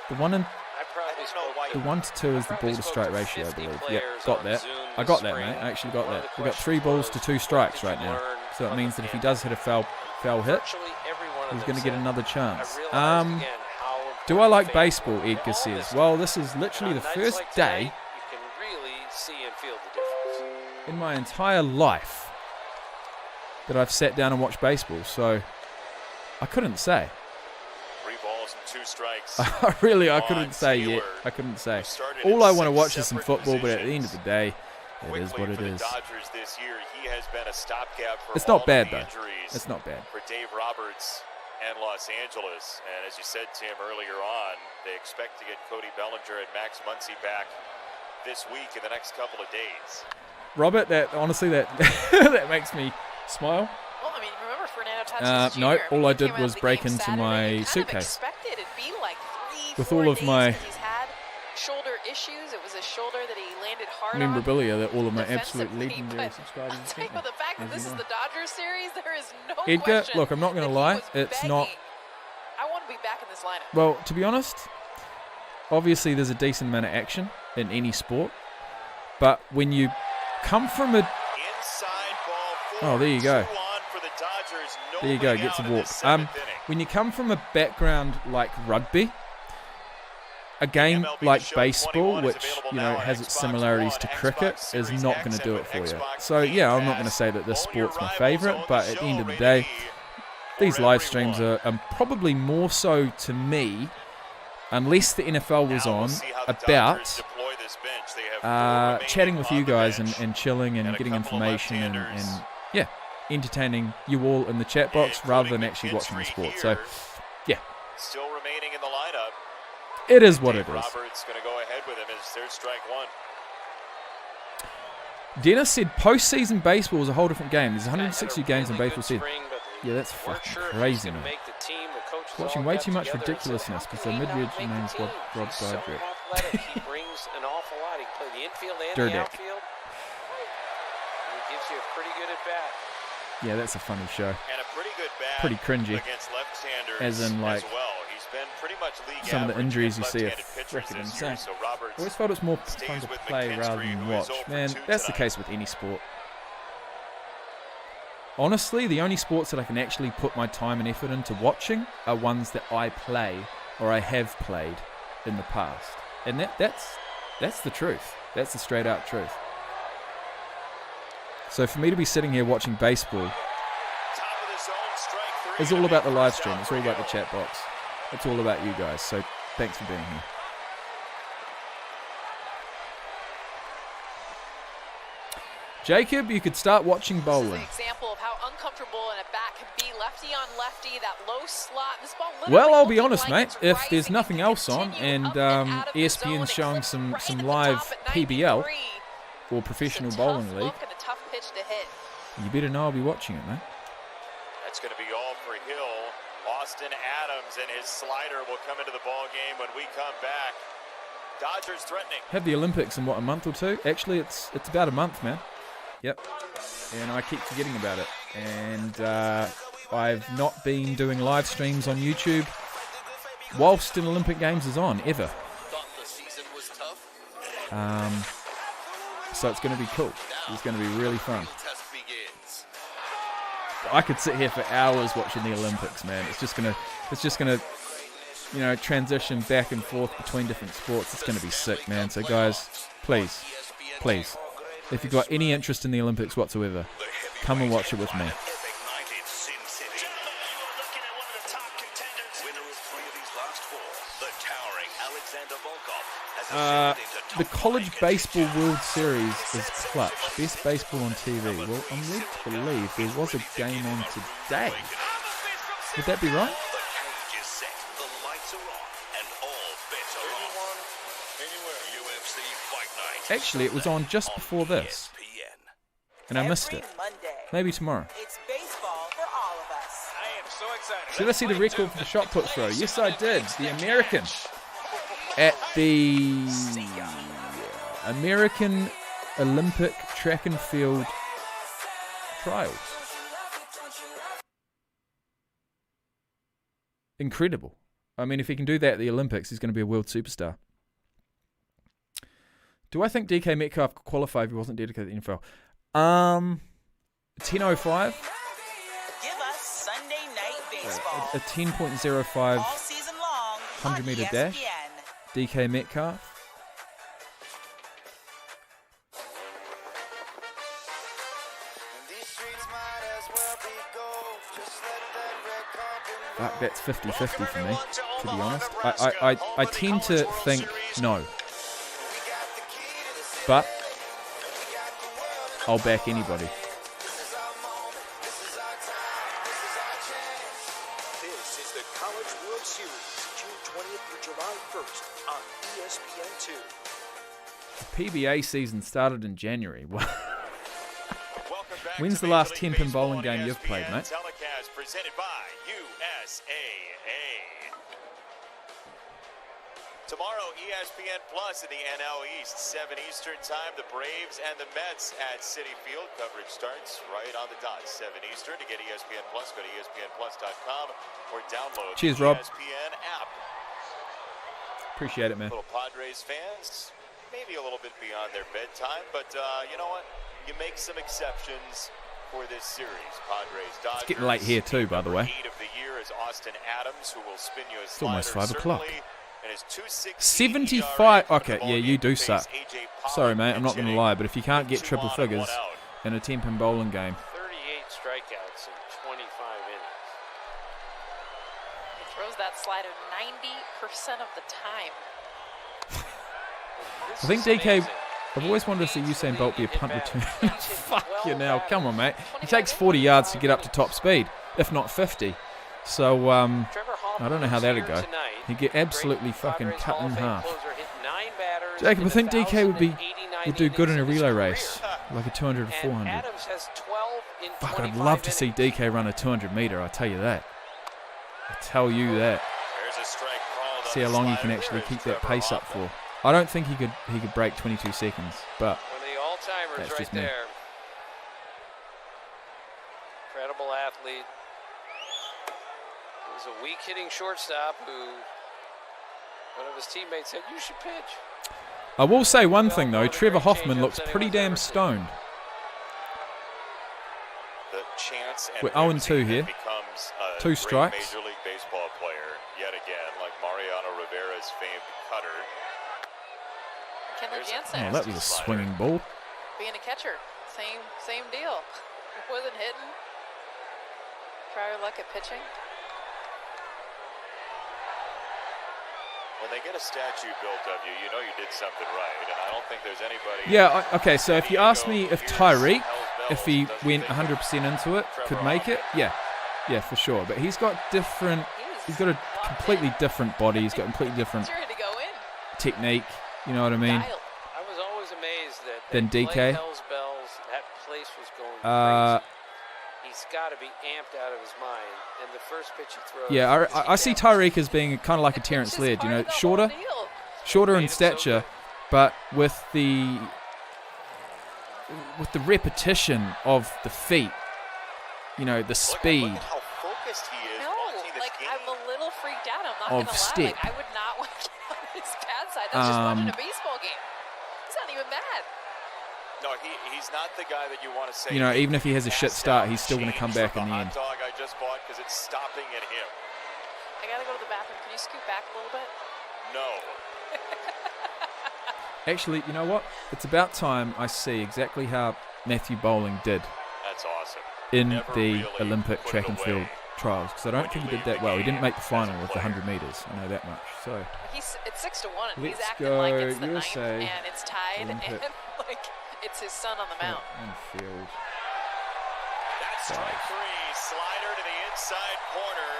The 1 and I probably spoke the 1 to 2 is the ball to strike ratio, I believe. Yep, got that. I got that, mate. I actually got that. We've got 3 balls to 2 strikes right now. So that means that if he does hit a foul hit, he's going to get another chance. Do I like baseball? Edgar says. Well, this is literally the first day you can really see and feel the difference. in my entire life that I've sat down and watched baseball. So I couldn't say. 3 balls and 2 strikes. I couldn't say yet. I couldn't say. All I want to watch is some football, but at the end of the day, it is what it for the is. Dodgers this year, he has been a stopgap for It's not all bad, the though. injuries It's not bad. for Dave Roberts and Los Angeles. And as you said, Tim, earlier on, they expect to get Cody Bellinger and Max Muncy back this week in the next couple of days. Robert, that honestly, that that makes me smile. Well, I mean, remember Fernando Tatis Jr. No, all I He came did out was of the break game into Saturday, my and you kind of suitcase. expected it'd be like 3-4 With all of days my 'cause he's had shoulder issues. It was a shoulder that he landed hard on. Memorabilia that all of my absolute defensively, legendary but subscribers I'll have tell you sent what, me, the fact that as this you is know. the Dodgers series, there is no Edgar, question look, I'm not going to that he lie. was It's not. begging. I want to be back in this lineup. Well, to be honest, obviously there's a decent amount of action in any sport, but when you come from a Inside ball 4. Oh, there you go. 2 on for the Dodgers. there you go, Nobody gets a out in the walk. 7th inning. When you come from a background like rugby, a game MLB like Show baseball, 21 is which available you know now on has its Xbox similarities One, to Xbox cricket, is Series not X, going to do and it for you. Xbox So yeah, I'm not going to Pass. say that this All your sport's my rivals favourite, own but the at the end of show, the day, rated E these for live streams everyone. are probably more so to me, unless the NFL was Now we'll on, see how the about Dodgers deploy this bench. They have 4 remaining chatting with on you the guys bench. and chilling and and a getting couple of information and left-handers. yeah, entertaining you all in the chat box rather than actually watching the sport. So yeah, Still remaining in the lineup. it is what Dave it is. Roberts going to go ahead with him as their strike 1. Dennis said postseason baseball is a whole different game. There's 160 games in baseball season. Spring, but the Yeah, that's Weren't fucking sure if crazy, he's gonna man. make the team. The coaches Watching all way got too much together and said, ridiculousness "How because can the he not mid-range make name's the team? Rob He's so Dodrick." athletic. He brings an awful lot. He can play the infield and the Durdek. outfield. And he gives you a pretty good at bat. Yeah, that's a funny show. And a pretty good bat Pretty cringy. against left-handers As in, like, as well. He's been pretty much league some of the average injuries you against see are left-handed pitchers freaking this year. insane. So Roberts I always felt it's more stays fun to with play rather McKinstry, than who is watch. 0 for Man, 2 that's the tonight. case with any sport. Honestly, the only sports that I can actually put my time and effort into watching are ones that I play or I have played in the past. And that's the truth. That's the straight out truth. So for me to be sitting here watching baseball is all about the live stream. It's all about the chat box. It's all about you guys. So thanks for being here. Jacob, you could start watching bowling. This is an example of how uncomfortable an at-bat can be. Lefty on lefty, that low slot. This ball Well, I'll be literally honest, looking like mate. it's If there's rising. nothing It can else on continue and up out of the zone. ESPN's It showing clips some right at the live top at PBL 93. or It's a professional tough bowling league, look and a tough pitch to hit. you better know I'll be watching it, mate. That's going to be all for Hill. Austin Adams and his slider will come into the ball game when we come back. Dodgers threatening. Have the Olympics in, what, a month or two? Actually, it's about a month, man. Yep. And I keep forgetting about it. And I've not been doing live streams on YouTube whilst an Olympic Games is on, ever. So it's going to be cool. It's going to be really fun. I could sit here for hours watching the Olympics, man. It's just gonna, you know, transition back and forth between different sports. It's gonna be sick, man. So guys, please, if you've got any interest in the Olympics whatsoever, come and watch it with me. The College Baseball World Series is clutch. Best baseball on TV. Well, I'm led to believe there was a game on today. Would that be right? Actually, it was on just before this, and I missed it. Maybe tomorrow. It's baseball for all of us. I am so excited. Did I see the record for the shot put throw? Yes, I did. The American at the American Olympic Track and Field Trials. Incredible. I mean, if he can do that at the Olympics, he's going to be a world superstar. Do I think DK Metcalf could qualify if he wasn't dedicated to the NFL? 10:05. Give us Sunday night baseball. A 10.05 all season long 100-meter on dash. ESPN. DK Metcalf. Fuck, that's 50-50 for me, to be honest. I tend to think no. But I'll back anybody. This is the College World Series, June 20th through July 1st on ESPN2. The PBA season started in January. When's the last 10-pin bowling game you've played, mate? Telecast presented by USAA. Tomorrow, ESPN Plus in the NL East, 7 Eastern time. The Braves and the Mets at Citi Field. Coverage starts right on the dot, 7 Eastern. To get ESPN Plus, go to ESPNplus.com or download Cheers, the Rob. ESPN app. Appreciate it, man. Little Padres fans, maybe a little bit beyond their bedtime, but you know what? You make some exceptions for this series. Padres, Dodgers. It's getting late here too, by the way. 8 of the year is Austin Adams, who will spin you a It's almost 5 o'clock. 75. 75. Okay, yeah, you do suck. Sorry, mate. I'm not going to lie, but if you can't get triple figures in a 10-pin bowling game, 38 strikeouts in 25 innings. He throws that slider 90% of the time. I think DK. I've always wanted to see Usain Bolt be a punt return. Fuck you now. Come on, mate. He takes 40 yards to get up to top speed, if not 50. So, I don't know how that'd go. He'd get absolutely fucking cut in half. Jacob, I think DK would do good in a relay race, like a 200 or 400. Adams has 12 in Fuck, 25 I'd love to innings. see DK run a 200-meter. I tell you that. I tell you that. There's a strike called. See how long he can actually keep that pace up for. I don't think he could break 22 seconds, but One of the all-timers that's right just me. there. Incredible athlete. He was a weak hitting shortstop who one of his teammates said, "You should pitch." I will say one thing though. Trevor Hoffman looks pretty damn stoned. The chance and We're 0-2 here. becomes a 2 great strikes. Major League Baseball player yet again, like Mariano Rivera's famed cutter. Kenley There's a Jansen Oh, that was a swinging ball. being a catcher. Same deal. Wasn't hitting. Prior luck at pitching. When they get a statue built of you, you know you did something right, and I don't think there's anybody. Yeah, okay, so if you ask me if Tyreek, if he went 100% into it, could make it, yeah, for sure. But he's got a completely different body. He's got a completely different He's ready to go in. technique, you know what I mean? Dialed. I was always amazed that Then Blake DK. Hell's Bells, that place was going crazy. He's got to be amped out of his mind. And the first pitch he throws. Yeah, I see Tyreek as being kind of like a Terrence Laird, you know, shorter in stature, but with the repetition of the feet, you know, the speed. Look at how focused he is watching this like game. I'm a little freaked out. I'm not Of gonna lie. step. Like I would not want to get on his bad side. That's just watching a baseball game. He's not even mad. No, he's not the guy that you want to say. You know, even if he has a shit start, he's still going to come Change back from in the the end. hot dog I just bought because it's stopping at him. I gotta go to the bathroom. Can you scoot back a little bit? No. Actually, you know what? It's about time I see exactly how Matthew Bowling did That's awesome. in Never the really Olympic put track it and away. field trials, because I don't think he did that well. He didn't make the final with the 100 meters. I know that much. So It's 6-1, and he's Let's acting go like it's the USA ninth, and it's tied, Olympic. and like it's his son on the mound. and field. That's strike three. Slider to the inside corner.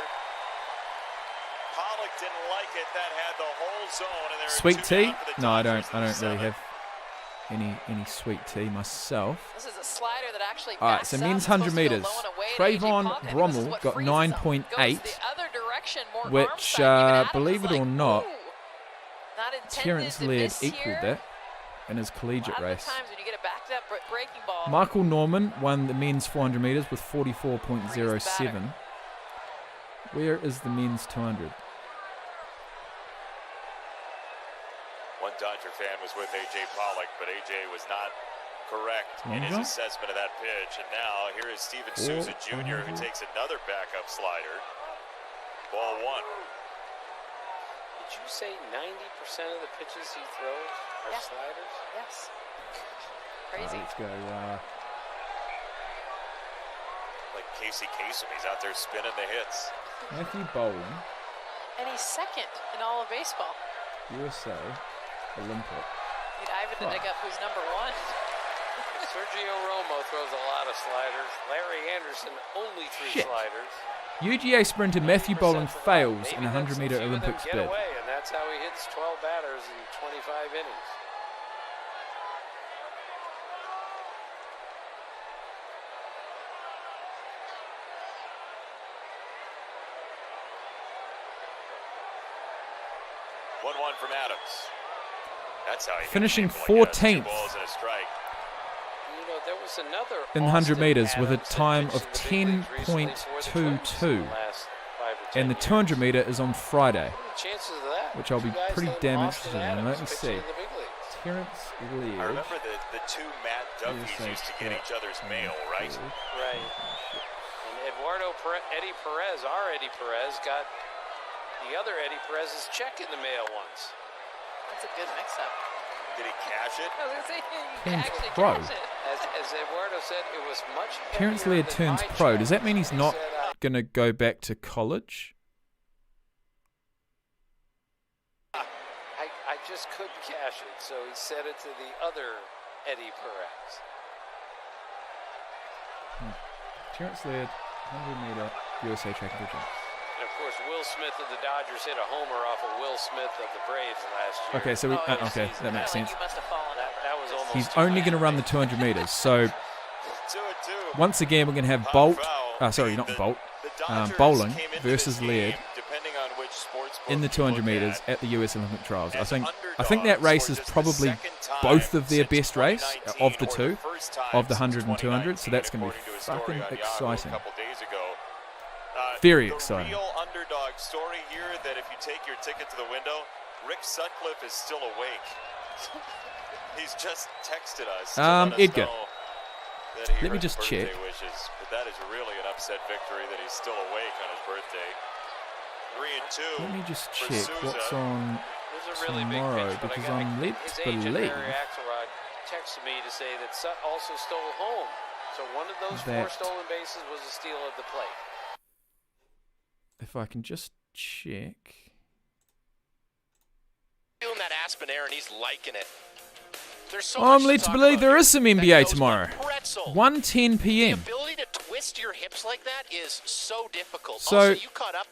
Pollock didn't like it. That had the whole zone. And there are Sweet two tea? down for the No, I Dodgers don't. I in the don't really seventh. have any sweet tea myself. This is a slider that actually. All right, backs so up. men's It's 100 supposed to go meters. low and away to Trayvon AJ Polk, and this is Brommel what got frees him. 9.8, Goes the other direction, more which, arm side. Even Adams believe is it or like, not, "Ooh, not intended Terrence to Laird miss equaled here." that in his A collegiate lot of race. the times when you get a backed up breaking ball. Michael Norman won the men's 400 meters with 44.07. Where is the men's 200? One Dodger fan was with A.J. Pollock, but A.J. was not correct in his Lonzo? assessment of that pitch. And now here is Steven Souza Jr., who takes another backup slider. Ball one. Did you say 90% of the pitches he throws are Yeah. sliders? Yes. Crazy. Let's go. Like Casey Kasem, he's out there spinning the hits. Matthew Bowling, And he's second in all of baseball. USA Olympic. Need Ivan to dig up who's number one. Sergio Romo throws a lot of sliders. Larry Anderson only 3 Shit. sliders. UGA sprinter Matthew Bowling 90% from fails Maybe in a 100 that's meter a few of them Olympics get bid. away, and that's how he hits 12 batters in 25 innings. One from Adams. That's how he hit Finishing people, I guess. 14th. 2 balls and a strike. You know, there was another In the 100 Austin meters with a Adams that time pitched of in the big leagues recently for the Twins in 10.22. the last 5 or 10 And the years. 200 meter is on Friday, What are the chances of that? which I'll be Two guys pretty named damn Austin interested in. Adams Let me pitching see. in the big leagues. Terrence I Laird. remember the two Matt Duffys USA used to get each other's mail, right? Right. And Eddie Perez, our Eddie Perez, got the other Eddie Perez's check in the mail once. That's a good mix-up. Did he cash it? I was gonna say, you Turns actually pro. catch it. As Eduardo said, it was much Terrence heavier Laird than turns my pro. check. Does that mean he's He not said, going to go back to college? I just couldn't cash it, so he said it to the other Eddie Perez. Terrence Laird, 100 meter USA track and field. And of course, Will Smith of the Dodgers hit a homer off of Will Smith of the Braves last year. Okay, so we, Oh, okay, he's that makes like sense. you must have fallen over. That was almost He's too only much. going to run the 200 meters, so Once again, we're going to have Bolt. Sorry, not Bolt. Bowling versus Laird in the 200 metres at the US Olympic Trials. I think that race is probably both of their best race of the two, of the 100 and 200. So that's going to be fucking exciting. Very exciting. Real underdog story here that if you take your ticket to the window, Rick Sutcliffe is still awake. He's just texted us. Edgar. Let me just check. Wishes, but that is really an upset victory that he's still awake on his birthday. 3-2. Let me just check what's on tomorrow because I'm led to believe Harry Axelrod texted me to say that Sut also stole home. So one of those 4 stolen bases was a steal of the plate. If I can just check. Doing that Aspen air and he's liking it. I'm led to believe there is some NBA tomorrow. 1:10 p.m. The ability to twist your hips like that is so difficult. So, also, you caught up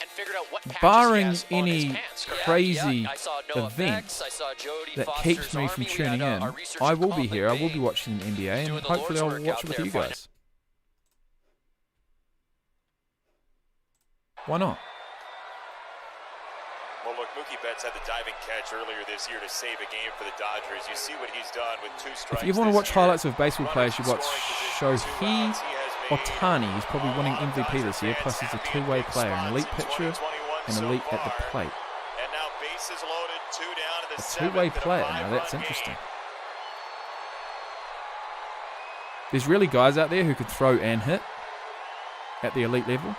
and figured out what barring any crazy event that keeps me from tuning in, I will be here. I will be watching the NBA, and hopefully I'll watch it with you guys. Why not? Well, look, Mookie Betts had the diving catch earlier this year to save a game for the Dodgers. You see what he's done with 2 strikes. If you want to watch highlights of baseball players, you watch Shohei Ohtani. He's probably winning MVP this year, plus he's a two-way player, an elite pitcher and elite at the plate. And now bases loaded, 2 down in the A two-way player, now that's interesting. There's really guys out there who could throw and hit at the elite level.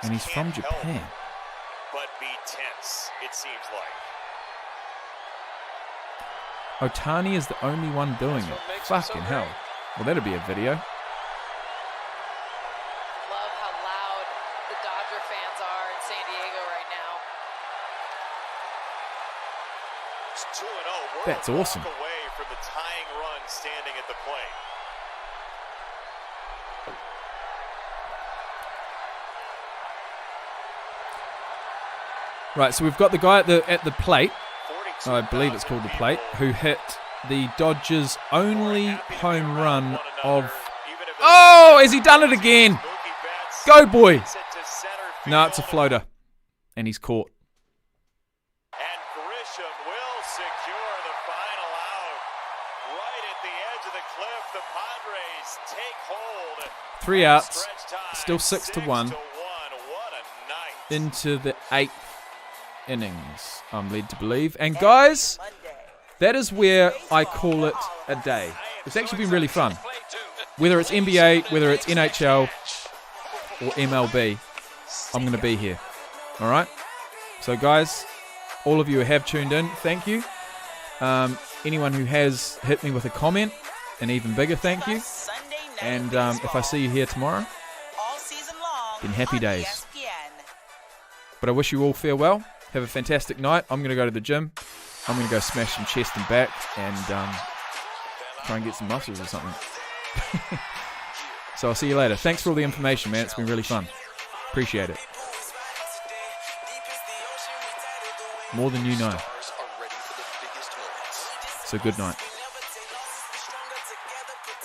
And he's from Japan. But be tense, it seems like. Ohtani is the only one doing it. Fucking hell. Well, that'll be a video. Love how loud the Dodger fans are in San Diego right now. It's 2-0. That's awesome. Away from the tying run standing at the plate. Right, so we've got the guy at the plate, I believe it's called the plate, who hit the Dodgers' only home run of... Oh, has he done it again? Go, boy. No, it's a floater, and he's caught. And Grisham will secure the final out. Right at the edge of the cliff, the Padres take hold. 3 outs, still 6-1, What a night. into the 8th innings, I'm led to believe. And guys, that is where I call it a day. It's actually been really fun. Whether it's NBA, whether it's NHL or MLB, I'm going to be here. All right? So guys, all of you who have tuned in, thank you. Anyone who has hit me with a comment, an even bigger thank you. And if I see you here tomorrow, then happy days. But I wish you all farewell. Have a fantastic night. I'm going to go to the gym. I'm going to go smash some chest and back and try and get some muscles or something. So I'll see you later. Thanks for all the information, man. It's been really fun. Appreciate it. More than you know. So good night.